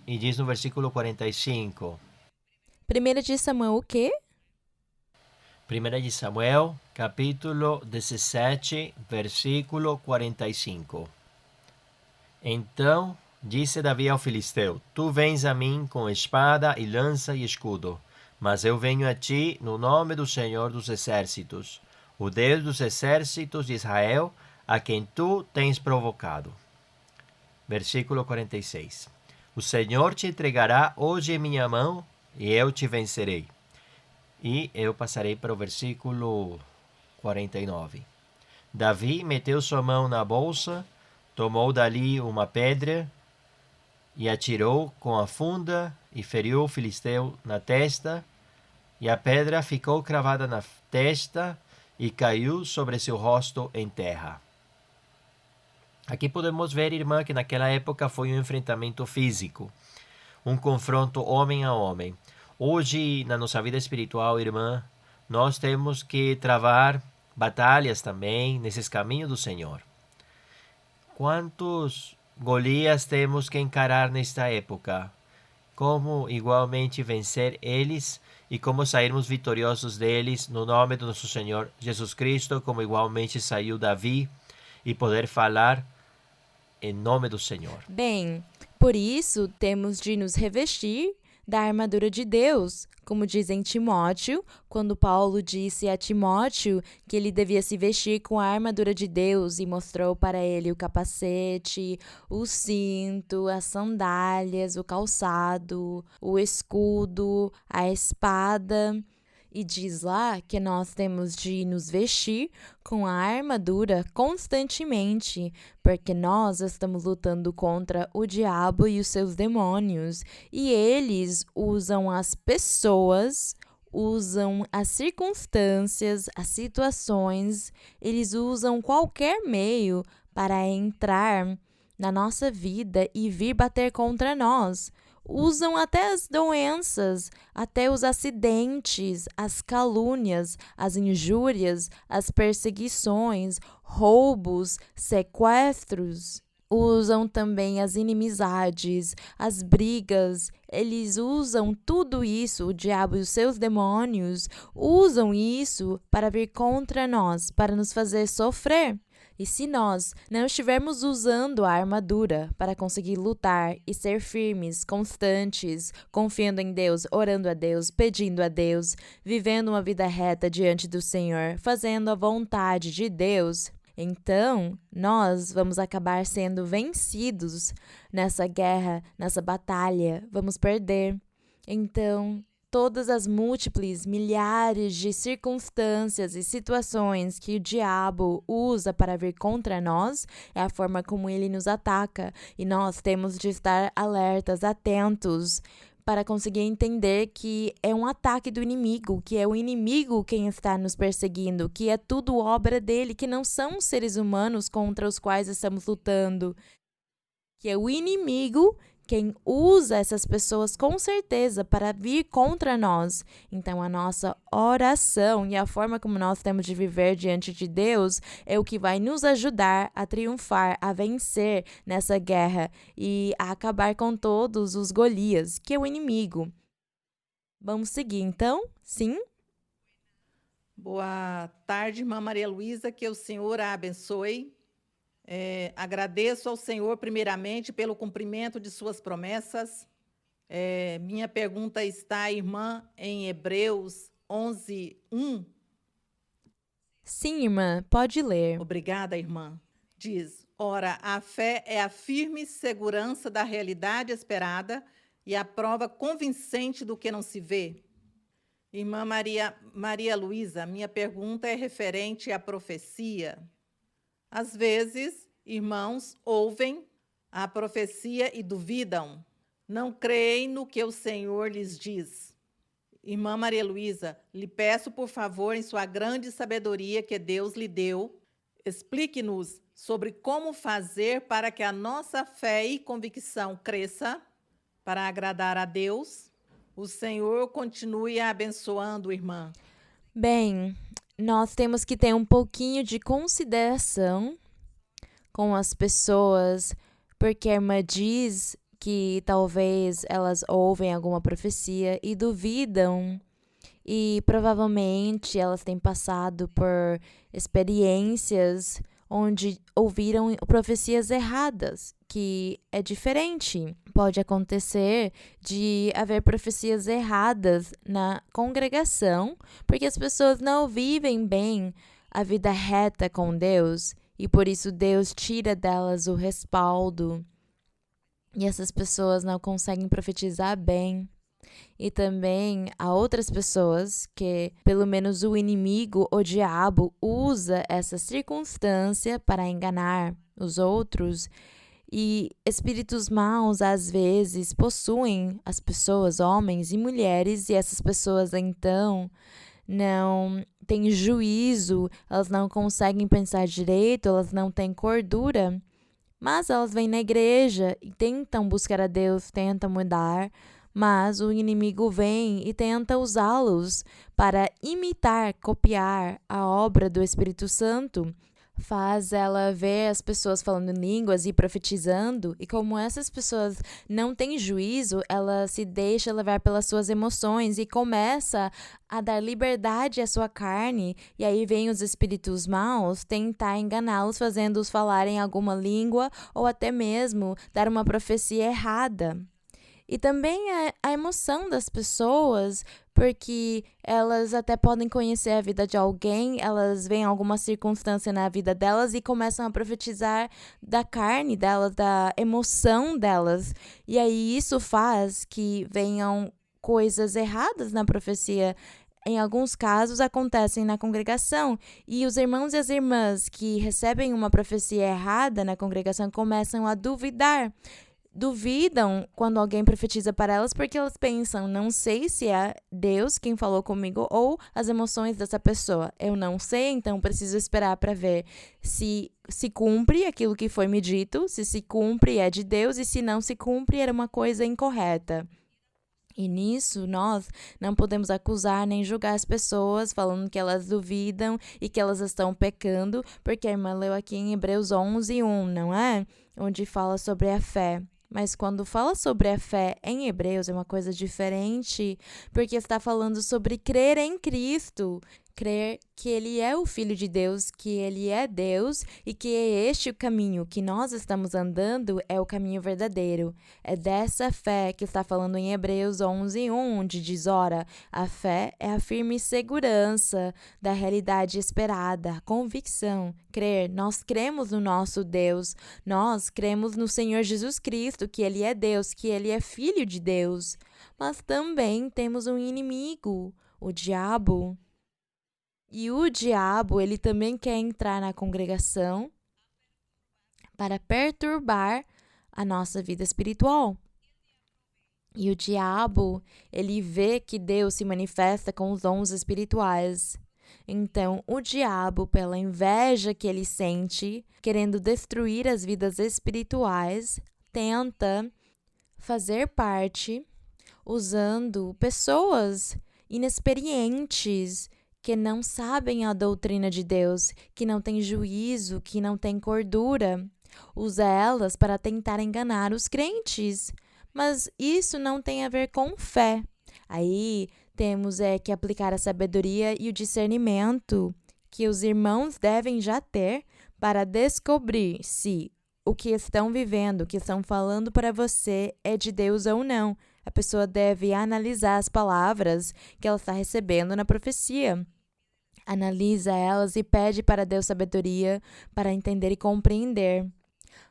E diz no versículo 45. 1 de Samuel o quê? 1 de Samuel, capítulo 17, versículo 45. Então disse Davi ao filisteu: Tu vens a mim com espada e lança e escudo, mas eu venho a ti no nome do Senhor dos Exércitos, o Deus dos exércitos de Israel, a quem tu tens provocado. Versículo 46. O Senhor te entregará hoje em minha mão, e eu te vencerei. E eu passarei para o versículo 49. Davi meteu sua mão na bolsa, tomou dali uma pedra e atirou com a funda e feriu o filisteu na testa, e a pedra ficou cravada na testa e caiu sobre seu rosto em terra. Aqui podemos ver, irmã, que naquela época foi um enfrentamento físico, um confronto homem a homem. Hoje, na nossa vida espiritual, irmã, nós temos que travar batalhas também nesses caminhos do Senhor. Quantos Golias temos que encarar nesta época? Como igualmente vencer eles e como sairmos vitoriosos deles no nome do nosso Senhor Jesus Cristo, como igualmente saiu Davi, e poder falar em nome do Senhor. Bem, por isso temos de nos revestir da armadura de Deus, como diz em Timóteo, quando Paulo disse a Timóteo que ele devia se vestir com a armadura de Deus e mostrou para ele o capacete, o cinto, as sandálias, o calçado, o escudo, a espada. E diz lá que nós temos de nos vestir com a armadura constantemente, porque nós estamos lutando contra o diabo e os seus demônios. E eles usam as pessoas, usam as circunstâncias, as situações, eles usam qualquer meio para entrar na nossa vida e vir bater contra nós. Usam até as doenças, até os acidentes, as calúnias, as injúrias, as perseguições, roubos, sequestros. Usam também as inimizades, as brigas. Eles usam tudo isso, o diabo e os seus demônios usam isso para vir contra nós, para nos fazer sofrer. E se nós não estivermos usando a armadura para conseguir lutar e ser firmes, constantes, confiando em Deus, orando a Deus, pedindo a Deus, vivendo uma vida reta diante do Senhor, fazendo a vontade de Deus, então nós vamos acabar sendo vencidos nessa guerra, nessa batalha, vamos perder. Então, todas as múltiplas, milhares de circunstâncias e situações que o diabo usa para vir contra nós é a forma como ele nos ataca. E nós temos de estar alertas, atentos, para conseguir entender que é um ataque do inimigo, que é o inimigo quem está nos perseguindo, que é tudo obra dele, que não são os seres humanos contra os quais estamos lutando, que é o inimigo quem usa essas pessoas com certeza para vir contra nós. Então, a nossa oração e a forma como nós temos de viver diante de Deus é o que vai nos ajudar a triunfar, a vencer nessa guerra e a acabar com todos os Golias, que é o inimigo. Vamos seguir, então? Sim? Boa tarde, irmã Maria Luísa, que o Senhor a abençoe. Agradeço ao Senhor, primeiramente, pelo cumprimento de suas promessas. Minha pergunta está, irmã, em Hebreus 11:1. Sim, irmã, pode ler. Obrigada, irmã. Diz: ora, a fé é a firme segurança da realidade esperada e a prova convincente do que não se vê. Irmã Maria Luísa, minha pergunta é referente à profecia. Às vezes, irmãos ouvem a profecia e duvidam, não creem no que o Senhor lhes diz. Irmã Maria Luísa, lhe peço, por favor, em sua grande sabedoria que Deus lhe deu, explique-nos sobre como fazer para que a nossa fé e convicção cresça para agradar a Deus. O Senhor continue abençoando, irmã. Bem, nós temos que ter um pouquinho de consideração com as pessoas, porque a irmã diz que talvez elas ouvem alguma profecia e duvidam, e provavelmente elas têm passado por experiências onde ouviram profecias erradas, que é diferente. Pode acontecer de haver profecias erradas na congregação, porque as pessoas não vivem bem a vida reta com Deus, e por isso Deus tira delas o respaldo, e essas pessoas não conseguem profetizar bem. E também há outras pessoas que, pelo menos o inimigo, o diabo, usa essa circunstância para enganar os outros. E espíritos maus, às vezes, possuem as pessoas, homens e mulheres, e essas pessoas, então, não têm juízo, elas não conseguem pensar direito, elas não têm cordura, mas elas vêm na igreja e tentam buscar a Deus, tentam mudar, mas o inimigo vem e tenta usá-los para imitar, copiar a obra do Espírito Santo. Faz ela ver as pessoas falando em línguas e profetizando, e como essas pessoas não têm juízo, ela se deixa levar pelas suas emoções e começa a dar liberdade à sua carne, e aí vem os espíritos maus tentar enganá-los, fazendo-os falarem alguma língua ou até mesmo dar uma profecia errada. E também a emoção das pessoas, porque elas até podem conhecer a vida de alguém, elas veem alguma circunstância na vida delas e começam a profetizar da carne delas, da emoção delas. E aí isso faz que venham coisas erradas na profecia. Em alguns casos acontecem na congregação, e os irmãos e as irmãs que recebem uma profecia errada na congregação começam a duvidar. Duvidam quando alguém profetiza para elas porque elas pensam, não sei se é Deus quem falou comigo ou as emoções dessa pessoa. Eu não sei, então preciso esperar para ver se cumpre aquilo que foi me dito, se cumpre é de Deus e se não se cumpre era uma coisa incorreta. E nisso, nós não podemos acusar nem julgar as pessoas falando que elas duvidam e que elas estão pecando, porque a irmã leu aqui em Hebreus 11:1, não é? Onde fala sobre a fé. Mas quando fala sobre a fé em Hebreus é uma coisa diferente, porque está falando sobre crer em Cristo. Crer que Ele é o Filho de Deus, que Ele é Deus e que é este o caminho que nós estamos andando é o caminho verdadeiro. É dessa fé que está falando em Hebreus 11:1, onde diz, ora, a fé é a firme segurança da realidade esperada, a convicção, crer. Nós cremos no nosso Deus, nós cremos no Senhor Jesus Cristo, que Ele é Deus, que Ele é Filho de Deus. Mas também temos um inimigo, o diabo. E o diabo, ele também quer entrar na congregação para perturbar a nossa vida espiritual. E o diabo, ele vê que Deus se manifesta com os dons espirituais. Então, o diabo, pela inveja que ele sente, querendo destruir as vidas espirituais, tenta fazer parte usando pessoas inexperientes, que não sabem a doutrina de Deus, que não têm juízo, que não têm cordura. Usa elas para tentar enganar os crentes. Mas isso não tem a ver com fé. Aí temos que aplicar a sabedoria e o discernimento que os irmãos devem já ter para descobrir se o que estão vivendo, o que estão falando para você é de Deus ou não. A pessoa deve analisar as palavras que ela está recebendo na profecia. Analisa elas e pede para Deus sabedoria para entender e compreender.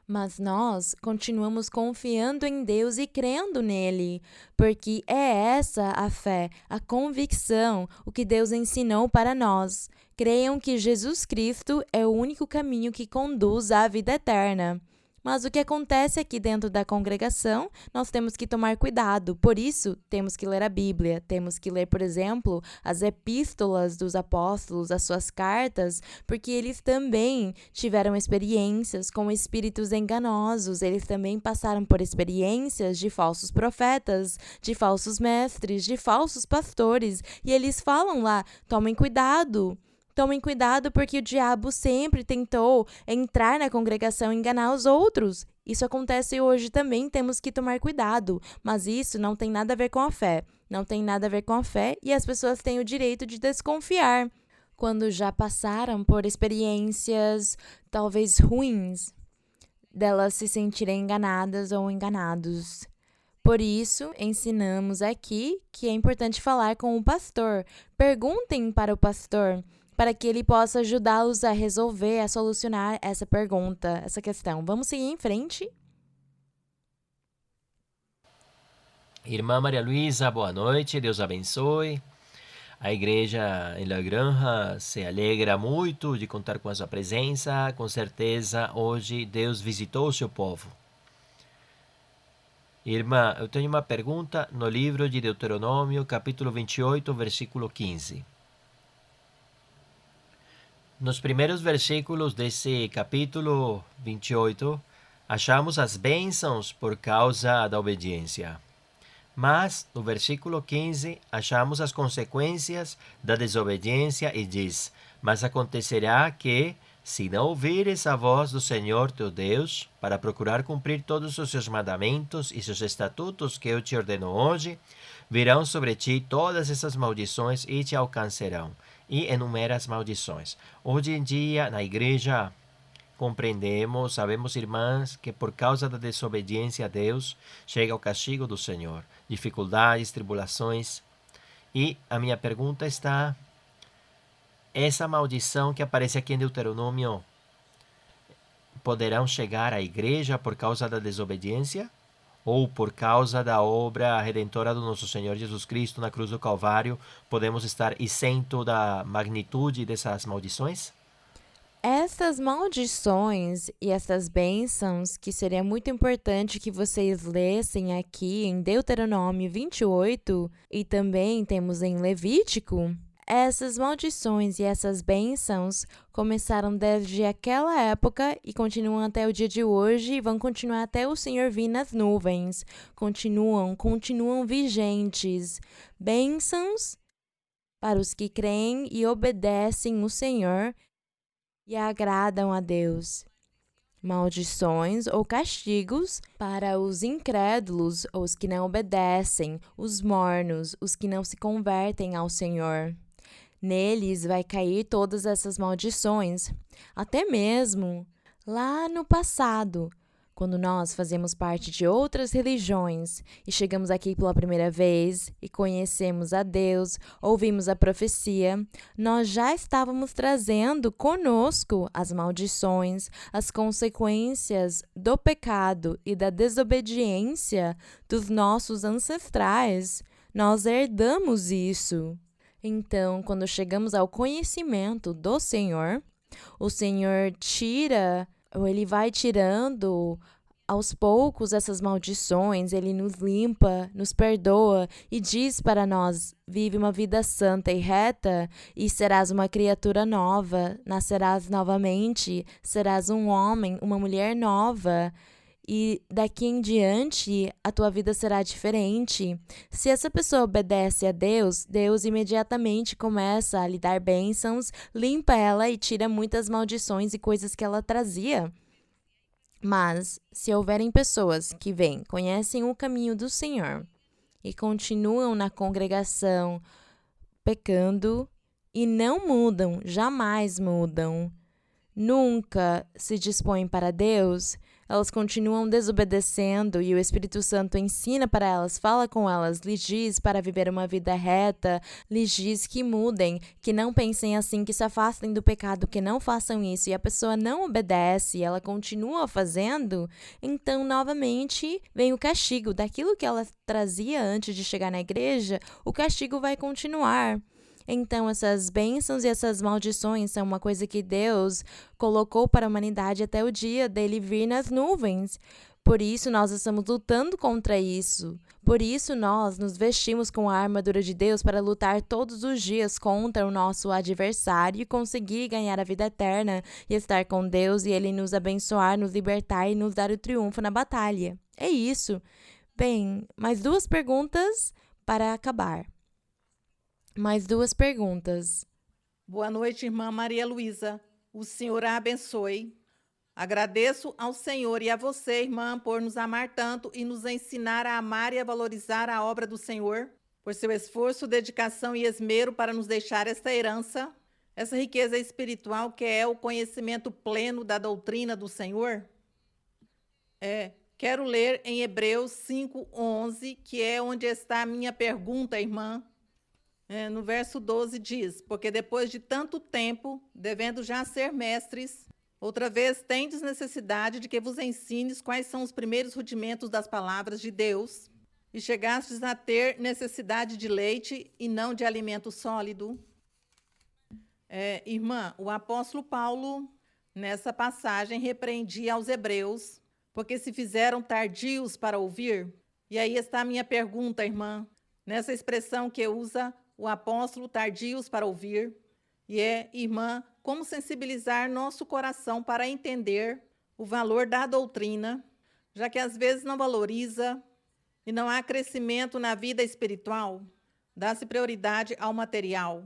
Mas nós continuamos confiando em Deus e crendo nele, porque é essa a fé, a convicção, o que Deus ensinou para nós. Creiam que Jesus Cristo é o único caminho que conduz à vida eterna. Mas o que acontece aqui dentro da congregação, nós temos que tomar cuidado. Por isso, temos que ler a Bíblia. Temos que ler, por exemplo, as epístolas dos apóstolos, as suas cartas, porque eles também tiveram experiências com espíritos enganosos. Eles também passaram por experiências de falsos profetas, de falsos mestres, de falsos pastores. E eles falam lá, tomem cuidado. Tomem cuidado porque o diabo sempre tentou entrar na congregação e enganar os outros. Isso acontece hoje também, temos que tomar cuidado. Mas isso não tem nada a ver com a fé. Não tem nada a ver com a fé e as pessoas têm o direito de desconfiar quando já passaram por experiências talvez ruins, delas se sentirem enganadas ou enganados. Por isso, ensinamos aqui que é importante falar com o pastor. Perguntem para o pastor, para que ele possa ajudá-los a resolver, a solucionar essa pergunta, essa questão. Vamos seguir em frente? Irmã Maria Luísa, boa noite, Deus abençoe. A igreja em La Granja se alegra muito de contar com a sua presença. Com certeza, hoje Deus visitou o seu povo. Irmã, eu tenho uma pergunta no livro de Deuteronômio, capítulo 28, versículo 15. Nos primeiros versículos desse capítulo 28, achamos as bênçãos por causa da obediência. Mas, no versículo 15, achamos as consequências da desobediência e diz: mas acontecerá que, se não ouvires a voz do Senhor teu Deus, para procurar cumprir todos os seus mandamentos e seus estatutos que eu te ordeno hoje, virão sobre ti todas essas maldições e te alcançarão. E enumera as maldições. Hoje em dia, na igreja, compreendemos, sabemos, irmãs, que por causa da desobediência a Deus, chega o castigo do Senhor, dificuldades, tribulações. E a minha pergunta está: essa maldição que aparece aqui em Deuteronômio, poderão chegar à igreja por causa da desobediência? Ou por causa da obra redentora do nosso Senhor Jesus Cristo na cruz do Calvário, podemos estar isento da magnitude dessas maldições? Essas maldições e essas bênçãos, que seria muito importante que vocês lessem aqui em Deuteronômio 28 e também temos em Levítico, essas maldições e essas bênçãos começaram desde aquela época e continuam até o dia de hoje e vão continuar até o Senhor vir nas nuvens. Continuam vigentes. Bênçãos para os que creem e obedecem o Senhor e agradam a Deus. Maldições ou castigos para os incrédulos, os que não obedecem, os mornos, os que não se convertem ao Senhor. Neles vai cair todas essas maldições, até mesmo lá no passado, quando nós fazemos parte de outras religiões e chegamos aqui pela primeira vez e conhecemos a Deus, ouvimos a profecia, nós já estávamos trazendo conosco as maldições, as consequências do pecado e da desobediência dos nossos ancestrais. Nós herdamos isso. Então, quando chegamos ao conhecimento do Senhor, o Senhor tira, ou Ele vai tirando aos poucos essas maldições, Ele nos limpa, nos perdoa e diz para nós: vive uma vida santa e reta e serás uma criatura nova, nascerás novamente, serás um homem, uma mulher nova. E daqui em diante, a tua vida será diferente. Se essa pessoa obedece a Deus, Deus imediatamente começa a lhe dar bênçãos, limpa ela e tira muitas maldições e coisas que ela trazia. Mas, se houverem pessoas que vêm, conhecem o caminho do Senhor e continuam na congregação pecando e não mudam, jamais mudam, nunca se dispõem para Deus, elas continuam desobedecendo e o Espírito Santo ensina para elas, fala com elas, lhes diz para viver uma vida reta, lhes diz que mudem, que não pensem assim, que se afastem do pecado, que não façam isso, e a pessoa não obedece, ela continua fazendo, então novamente vem o castigo daquilo que ela trazia antes de chegar na igreja, o castigo vai continuar. Então, essas bênçãos e essas maldições são uma coisa que Deus colocou para a humanidade até o dia dele vir nas nuvens. Por isso, nós estamos lutando contra isso. Por isso, nós nos vestimos com a armadura de Deus para lutar todos os dias contra o nosso adversário e conseguir ganhar a vida eterna e estar com Deus e Ele nos abençoar, nos libertar e nos dar o triunfo na batalha. É isso. Bem, mais 2 perguntas para acabar. Mais 2 perguntas. Boa noite, irmã Maria Luísa. O Senhor a abençoe. Agradeço ao Senhor e a você, irmã, por nos amar tanto e nos ensinar a amar e a valorizar a obra do Senhor, por seu esforço, dedicação e esmero para nos deixar esta herança, essa riqueza espiritual que é o conhecimento pleno da doutrina do Senhor. Quero ler em Hebreus 5:11, que é onde está a minha pergunta, irmã. No verso 12 diz: porque depois de tanto tempo, devendo já ser mestres, outra vez tendes necessidade de que vos ensines quais são os primeiros rudimentos das palavras de Deus, e chegastes a ter necessidade de leite e não de alimento sólido. Irmã, o apóstolo Paulo, nessa passagem, repreendia aos hebreus, porque se fizeram tardios para ouvir. E aí está a minha pergunta, irmã, nessa expressão que usa o apóstolo, tardios para ouvir, e irmã, como sensibilizar nosso coração para entender o valor da doutrina, já que às vezes não valoriza e não há crescimento na vida espiritual, dá-se prioridade ao material.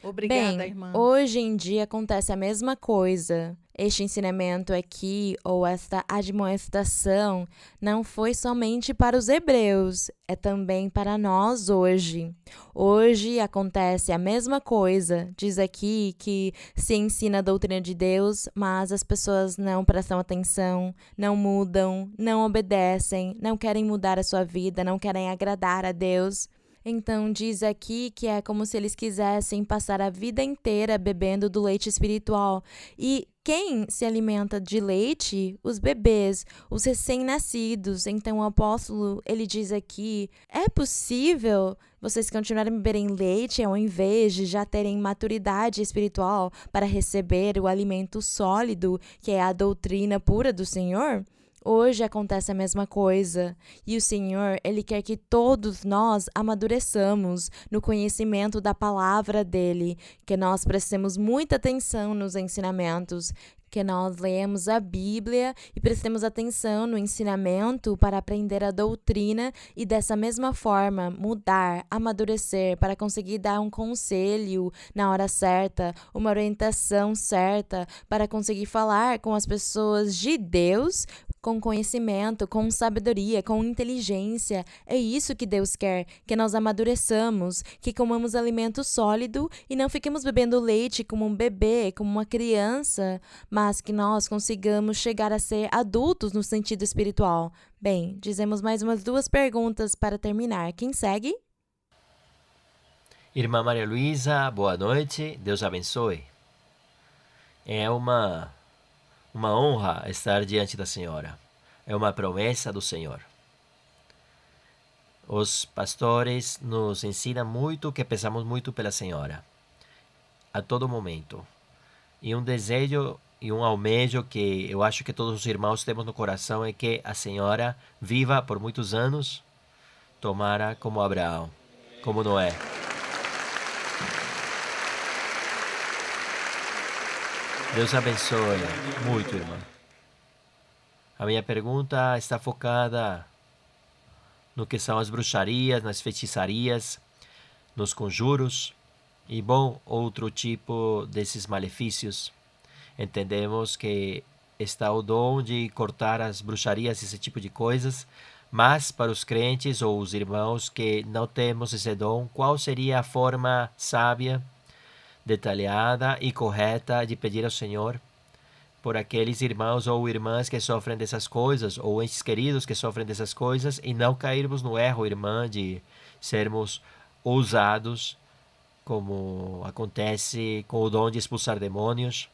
Obrigada, Bem, irmã. hoje em dia acontece a mesma coisa. Este ensinamento aqui, ou esta admoestação, não foi somente para os hebreus, é também para nós hoje. Hoje acontece a mesma coisa. Diz aqui que se ensina a doutrina de Deus, mas as pessoas não prestam atenção, não mudam, não obedecem, não querem mudar a sua vida, não querem agradar a Deus. Então, diz aqui que é como se eles quisessem passar a vida inteira bebendo do leite espiritual. E quem se alimenta de leite? Os bebês, os recém-nascidos. Então, o apóstolo, ele diz aqui, é possível vocês continuarem beberem leite ao invés de já terem maturidade espiritual para receber o alimento sólido, que é a doutrina pura do Senhor? Hoje acontece a mesma coisa, e o Senhor, Ele quer que todos nós amadureçamos no conhecimento da palavra dEle, que nós prestemos muita atenção nos ensinamentos, que nós leemos a Bíblia e prestemos atenção no ensinamento para aprender a doutrina e dessa mesma forma mudar, amadurecer para conseguir dar um conselho na hora certa, uma orientação certa para conseguir falar com as pessoas de Deus com conhecimento, com sabedoria, com inteligência. É isso que Deus quer, que nós amadureçamos, que comamos alimento sólido e não fiquemos bebendo leite como um bebê, como uma criança, mas que nós consigamos chegar a ser adultos no sentido espiritual. Bem, dizemos mais umas 2 perguntas para terminar. Quem segue? Irmã Maria Luísa, boa noite. Deus abençoe. É uma honra estar diante da Senhora. É uma promessa do Senhor. Os pastores nos ensinam muito que pensamos muito pela Senhora, a todo momento. E um desejo e um almejo que eu acho que todos os irmãos temos no coração é que a Senhora viva por muitos anos, tomara como Abraão, como Noé. Deus abençoe muito, irmã. A minha pergunta está focada no que são as bruxarias, nas feitiçarias, nos conjuros e, bom, outro tipo desses malefícios. Entendemos que está o dom de cortar as bruxarias, esse tipo de coisas, mas para os crentes ou os irmãos que não temos esse dom, qual seria a forma sábia, detalhada e correta de pedir ao Senhor por aqueles irmãos ou irmãs que sofrem dessas coisas, ou entes queridos que sofrem dessas coisas, e não cairmos no erro, irmã, de sermos ousados, como acontece com o dom de expulsar demônios,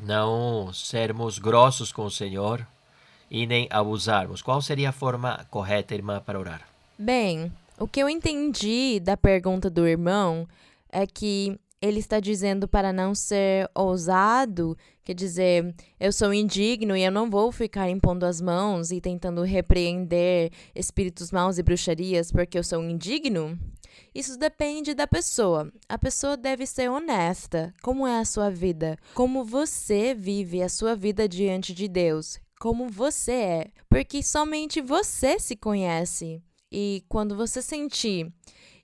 não sermos grossos com o Senhor e nem abusarmos. Qual seria a forma correta, irmã, para orar? Bem, o que eu entendi da pergunta do irmão é que ele está dizendo para não ser ousado, quer dizer, eu sou indigno e eu não vou ficar impondo as mãos e tentando repreender espíritos maus e bruxarias porque eu sou indigno? Isso depende da pessoa. A pessoa deve ser honesta. Como é a sua vida? Como você vive a sua vida diante de Deus? Como você é? Porque somente você se conhece. E quando você sentir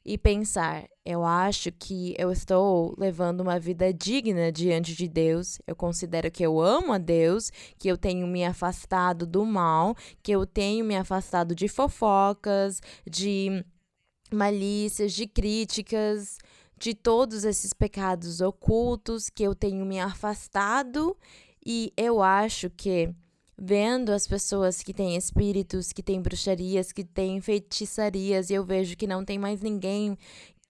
e pensar, eu acho que eu estou levando uma vida digna diante de Deus, eu considero que eu amo a Deus, que eu tenho me afastado do mal, que eu tenho me afastado de fofocas, de malícias, de críticas, de todos esses pecados ocultos, que eu tenho me afastado, e eu acho que vendo as pessoas que têm espíritos, que têm bruxarias, que têm feitiçarias, e eu vejo que não tem mais ninguém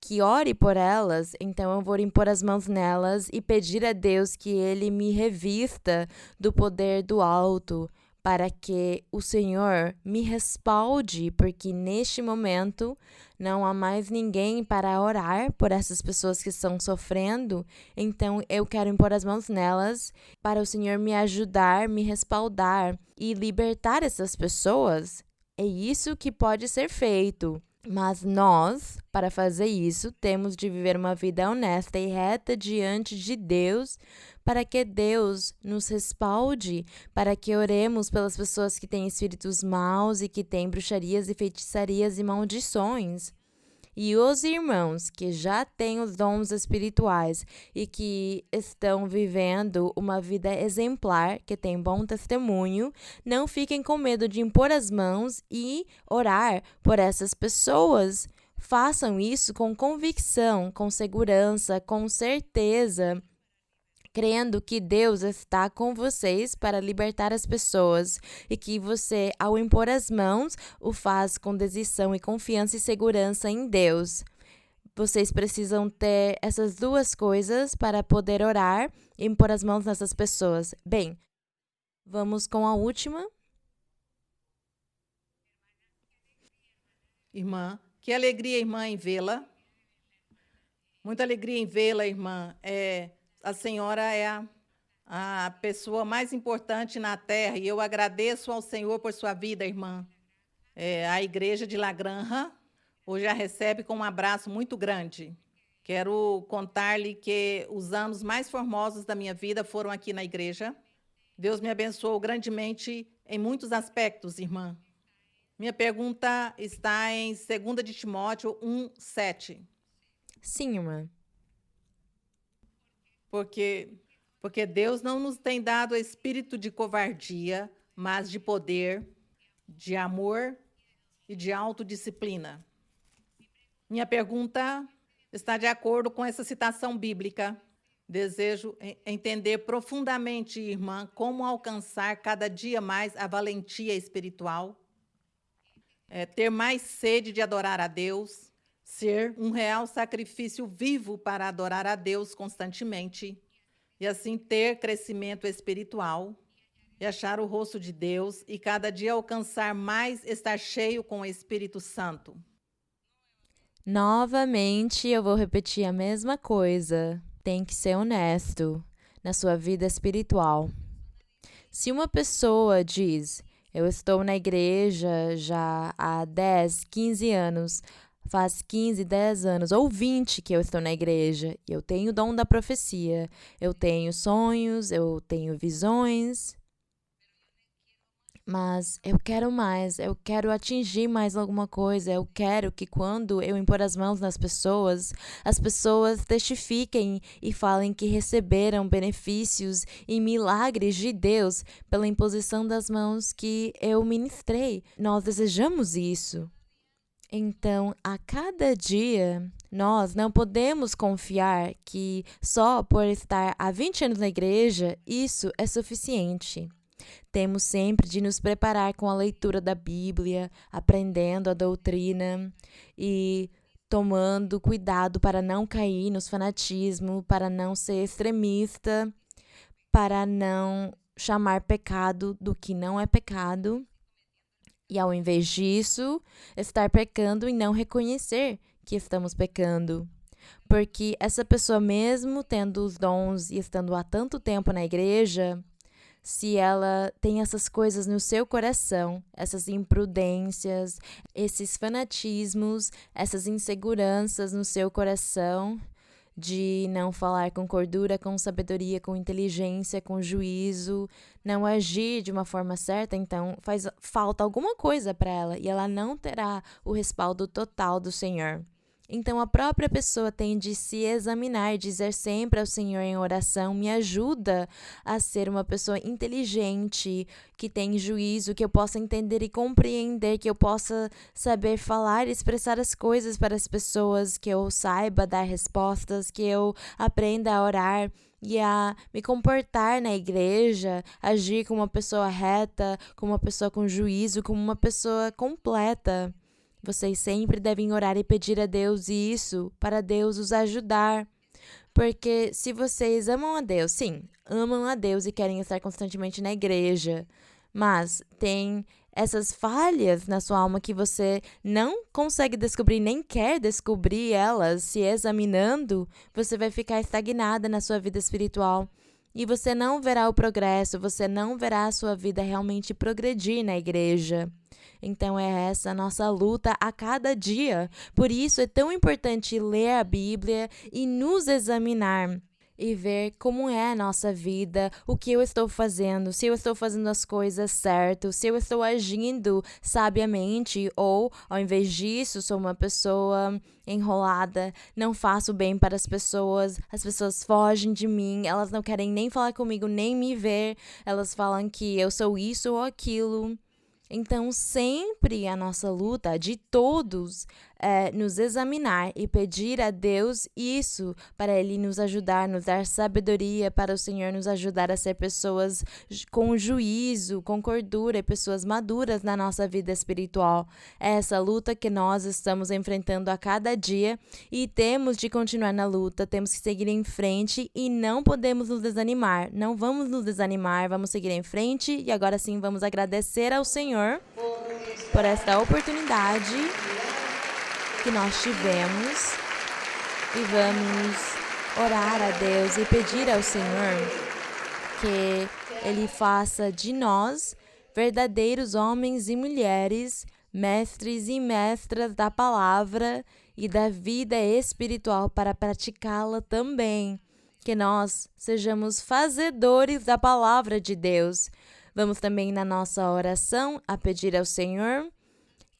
que ore por elas, então eu vou impor as mãos nelas e pedir a Deus que Ele me revista do poder do alto, para que o Senhor me respalde, porque neste momento não há mais ninguém para orar por essas pessoas que estão sofrendo. Então eu quero impor as mãos nelas para o Senhor me ajudar, me respaldar e libertar essas pessoas. É isso que pode ser feito. Mas nós, para fazer isso, temos de viver uma vida honesta e reta diante de Deus, para que Deus nos respalde, para que oremos pelas pessoas que têm espíritos maus e que têm bruxarias e feitiçarias e maldições. E os irmãos que já têm os dons espirituais e que estão vivendo uma vida exemplar, que tem bom testemunho, não fiquem com medo de impor as mãos e orar por essas pessoas. Façam isso com convicção, com segurança, com certeza, crendo que Deus está com vocês para libertar as pessoas e que você, ao impor as mãos, o faz com decisão e confiança e segurança em Deus. Vocês precisam ter essas duas coisas para poder orar e impor as mãos nessas pessoas. Bem, vamos com a última. Irmã, que alegria, irmã, em vê-la. Muita alegria em vê-la, irmã. A senhora é a pessoa mais importante na terra e eu agradeço ao Senhor por sua vida, irmã. A igreja de La Granja hoje a recebe com um abraço muito grande. Quero contar-lhe que os anos mais formosos da minha vida foram aqui na igreja. Deus me abençoou grandemente em muitos aspectos, irmã. Minha pergunta está em 2 de Timóteo 1:7. Sim, irmã. Porque Deus não nos tem dado espírito de covardia, mas de poder, de amor e de autodisciplina. Minha pergunta está de acordo com essa citação bíblica. Desejo entender profundamente, irmã, como alcançar cada dia mais a valentia espiritual, ter mais sede de adorar a Deus, ser um real sacrifício vivo para adorar a Deus constantemente, e assim ter crescimento espiritual, e achar o rosto de Deus, e cada dia alcançar mais estar cheio com o Espírito Santo. Novamente, eu vou repetir a mesma coisa. Tem que ser honesto na sua vida espiritual. Se uma pessoa diz, eu estou na igreja já há 10, 15 anos, faz 15, 10 anos ou 20 que eu estou na igreja, e eu tenho o dom da profecia, eu tenho sonhos, eu tenho visões, mas eu quero mais, eu quero atingir mais alguma coisa, eu quero que quando eu impor as mãos nas pessoas, as pessoas testifiquem e falem que receberam benefícios e milagres de Deus pela imposição das mãos que eu ministrei. Nós desejamos isso. Então, a cada dia, nós não podemos confiar que só por estar há 20 anos na igreja, isso é suficiente. Temos sempre de nos preparar com a leitura da Bíblia, aprendendo a doutrina e tomando cuidado para não cair nos fanatismos, para não ser extremista, para não chamar pecado do que não é pecado. E ao invés disso, estar pecando e não reconhecer que estamos pecando. Porque essa pessoa, mesmo tendo os dons e estando há tanto tempo na igreja, se ela tem essas coisas no seu coração, essas imprudências, esses fanatismos, essas inseguranças no seu coração, de não falar com cordura, com sabedoria, com inteligência, com juízo, não agir de uma forma certa, então faz falta alguma coisa para ela e ela não terá o respaldo total do Senhor. Então, a própria pessoa tem de se examinar e dizer sempre ao Senhor em oração, me ajuda a ser uma pessoa inteligente, que tem juízo, que eu possa entender e compreender, que eu possa saber falar e expressar as coisas para as pessoas, que eu saiba dar respostas, que eu aprenda a orar e a me comportar na igreja, agir como uma pessoa reta, como uma pessoa com juízo, como uma pessoa completa. Vocês sempre devem orar e pedir a Deus isso, para Deus os ajudar. Porque se vocês amam a Deus, sim, amam a Deus e querem estar constantemente na igreja, mas tem essas falhas na sua alma que você não consegue descobrir, nem quer descobrir elas, se examinando, você vai ficar estagnada na sua vida espiritual. E você não verá o progresso, você não verá a sua vida realmente progredir na igreja. Então é essa a nossa luta a cada dia. Por isso é tão importante ler a Bíblia e nos examinar e ver como é a nossa vida, o que eu estou fazendo, se eu estou fazendo as coisas certas, se eu estou agindo sabiamente ou, ao invés disso, sou uma pessoa enrolada, não faço bem para as pessoas fogem de mim, elas não querem nem falar comigo, nem me ver, elas falam que eu sou isso ou aquilo. Então, sempre a nossa luta de todos é nos examinar e pedir a Deus isso para Ele nos ajudar, nos dar sabedoria, para o Senhor nos ajudar a ser pessoas com juízo, com cordura e pessoas maduras na nossa vida espiritual. É essa luta que nós estamos enfrentando a cada dia e temos de continuar na luta, temos que seguir em frente e não podemos nos desanimar. Não vamos nos desanimar, vamos seguir em frente e agora sim vamos agradecer ao Senhor por esta oportunidade que nós tivemos e vamos orar a Deus e pedir ao Senhor que Ele faça de nós verdadeiros homens e mulheres, mestres e mestras da palavra e da vida espiritual para praticá-la também. Que nós sejamos fazedores da palavra de Deus. Vamos também na nossa oração a pedir ao Senhor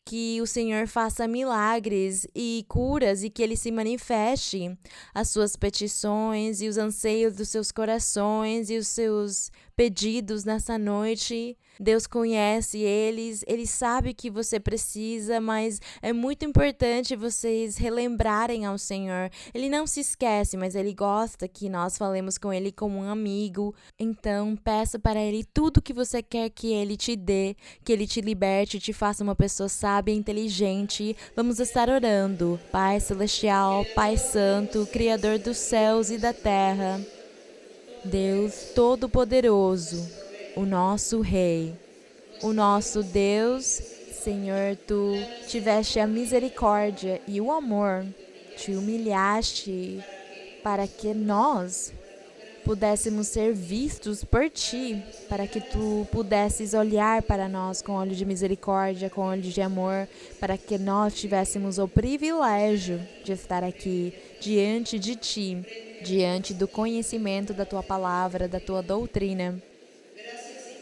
que o Senhor faça milagres e curas e que Ele se manifeste as suas petições e os anseios dos seus corações e os seus pedidos nessa noite. Deus conhece eles, Ele sabe o que você precisa, mas é muito importante vocês relembrarem ao Senhor. Ele não se esquece, mas Ele gosta que nós falemos com Ele como um amigo. Então, peça para Ele tudo o que você quer que Ele te dê, que Ele te liberte, te faça uma pessoa sábia e inteligente. Vamos estar orando. Pai Celestial, Pai Santo, Criador dos céus e da terra, Deus Todo-Poderoso, o nosso Rei, o nosso Deus, Senhor, Tu tiveste a misericórdia e o amor, te humilhaste para que nós pudéssemos ser vistos por Ti, para que Tu pudesses olhar para nós com olhos de misericórdia, com olhos de amor, para que nós tivéssemos o privilégio de estar aqui diante de Ti, diante do conhecimento da Tua palavra, da Tua doutrina.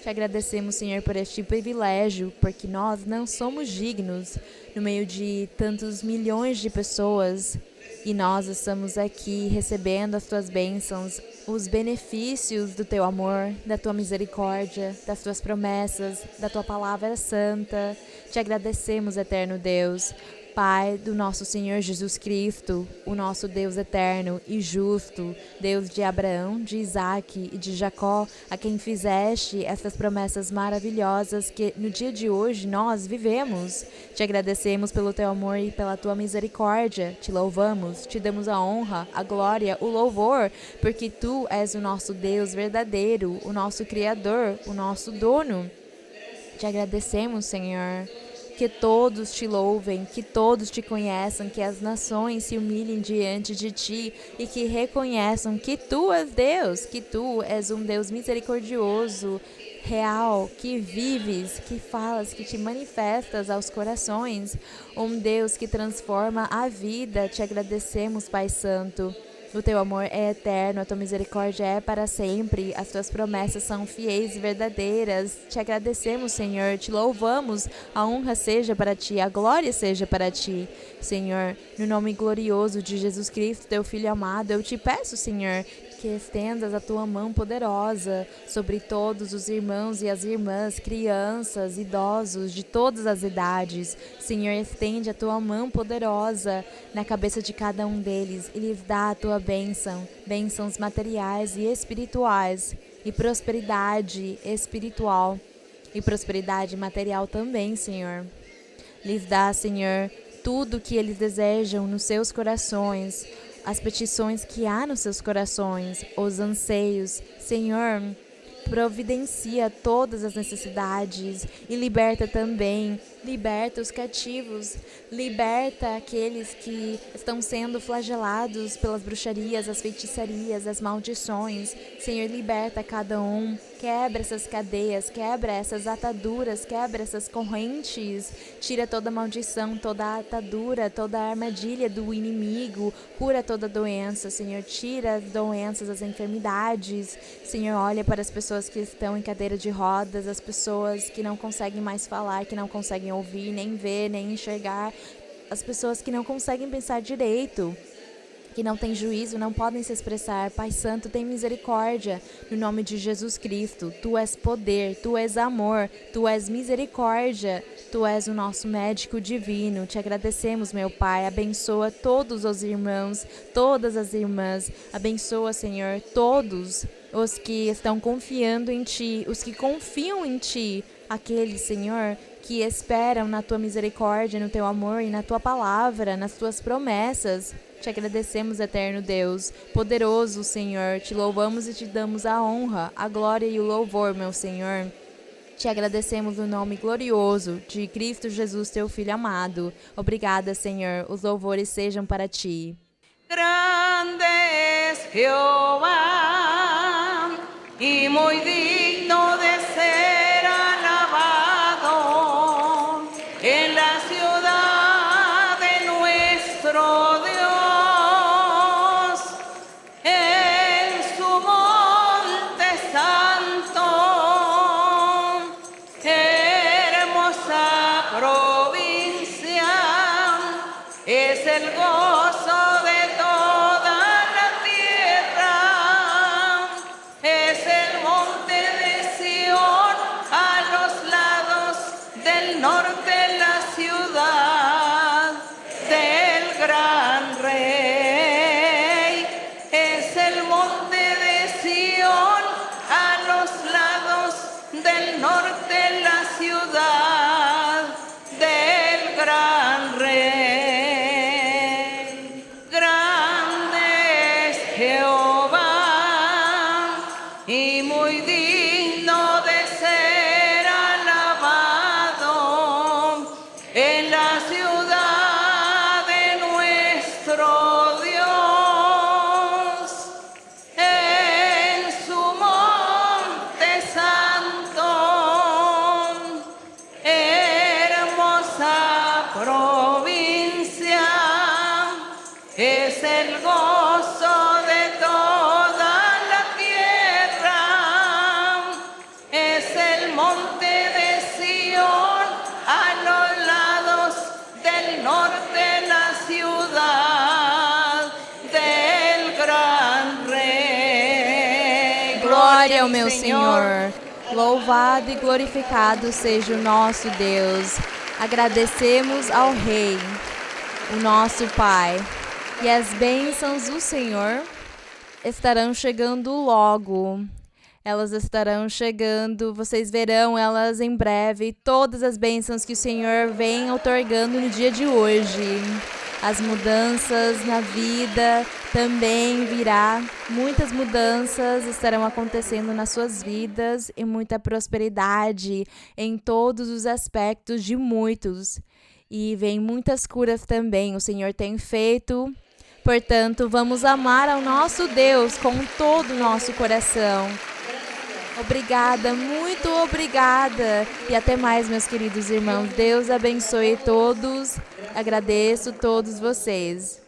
Te agradecemos, Senhor, por este privilégio, porque nós não somos dignos no meio de tantos milhões de pessoas e nós estamos aqui recebendo as Tuas bênçãos, os benefícios do Teu amor, da Tua misericórdia, das Tuas promessas, da Tua palavra santa. Te agradecemos, eterno Deus, Pai do nosso Senhor Jesus Cristo, o nosso Deus eterno e justo, Deus de Abraão, de Isaque e de Jacó, a quem fizeste essas promessas maravilhosas que no dia de hoje nós vivemos. Te agradecemos pelo Teu amor e pela Tua misericórdia. Te louvamos, te damos a honra, a glória, o louvor, porque Tu és o nosso Deus verdadeiro, o nosso Criador, o nosso dono. Te agradecemos, Senhor. Que todos te louvem, que todos te conheçam, que as nações se humilhem diante de ti e que reconheçam que tu és Deus, que tu és um Deus misericordioso, real, que vives, que falas, que te manifestas aos corações, um Deus que transforma a vida. Te agradecemos, Pai Santo. O Teu amor é eterno, a Tua misericórdia é para sempre, as Tuas promessas são fiéis e verdadeiras. Te agradecemos, Senhor, te louvamos, a honra seja para Ti, a glória seja para Ti. Senhor, no nome glorioso de Jesus Cristo, Teu Filho amado, eu te peço, Senhor, que estendas a Tua mão poderosa sobre todos os irmãos e as irmãs, crianças, idosos, de todas as idades. Senhor, estende a Tua mão poderosa na cabeça de cada um deles e lhes dá a Tua bênção, bênçãos materiais e espirituais, e prosperidade espiritual e prosperidade material também, Senhor. Lhes dá, Senhor, tudo o que eles desejam nos seus corações, as petições que há nos seus corações, os anseios. Senhor, providencia todas as necessidades e liberta também Liberta os cativos, liberta aqueles que estão sendo flagelados pelas bruxarias, as feitiçarias, as maldições. Senhor, liberta cada um, quebra essas cadeias, quebra essas ataduras, quebra essas correntes, tira toda maldição, toda atadura, toda a armadilha do inimigo, cura toda doença, Senhor, tira as doenças, as enfermidades. Senhor, olha para as pessoas que estão em cadeira de rodas, as pessoas que não conseguem mais falar, que não conseguem ouvir, nem ver, nem enxergar, as pessoas que não conseguem pensar direito, que não têm juízo, não podem se expressar. Pai Santo, tem misericórdia, no nome de Jesus Cristo. Tu és poder, Tu és amor, Tu és misericórdia, Tu és o nosso médico divino. Te agradecemos, meu Pai. Abençoa todos os irmãos, todas as irmãs. Abençoa, Senhor, todos os que estão confiando em Ti, os que confiam em Ti, aqueles, Senhor, que esperam na Tua misericórdia, no Teu amor e na Tua palavra, nas Tuas promessas. Te agradecemos, eterno Deus, poderoso Senhor, te louvamos e te damos a honra, a glória e o louvor, meu Senhor. Te agradecemos no nome glorioso de Cristo Jesus, Teu Filho amado. Obrigada, Senhor, os louvores sejam para Ti. Grande es Jehová y muy digno de ser alabado en la ciudad de nuestro Dios, en su monte santo, hermosa provincia, es el gozo de toda la tierra, es el monte de Sión a los lados del norte, la ciudad del gran rey, es el monte de Sión a los lados del norte, la ciudad del gran rey. Grande es Jehová y muy digno de ser alabado en la ciudad de nuestro Dios, en su monte santo, hermosa provincia, es el gozo de toda la tierra, es el monte de Sión a los lados del norte, la ciudad del gran rey. Glória ao meu Senhor. Louvado e glorificado seja o nosso Deus. Agradecemos ao Rei, o nosso Pai. E as bênçãos do Senhor estarão chegando logo. Elas estarão chegando, vocês verão elas em breve. Todas as bênçãos que o Senhor vem outorgando no dia de hoje. As mudanças na vida também virá. Muitas mudanças estarão acontecendo nas suas vidas e muita prosperidade em todos os aspectos de muitos. E vem muitas curas também, o Senhor tem feito. Portanto, vamos amar ao nosso Deus com todo o nosso coração. Obrigada, muito obrigada. E até mais, meus queridos irmãos. Deus abençoe todos. Agradeço todos vocês.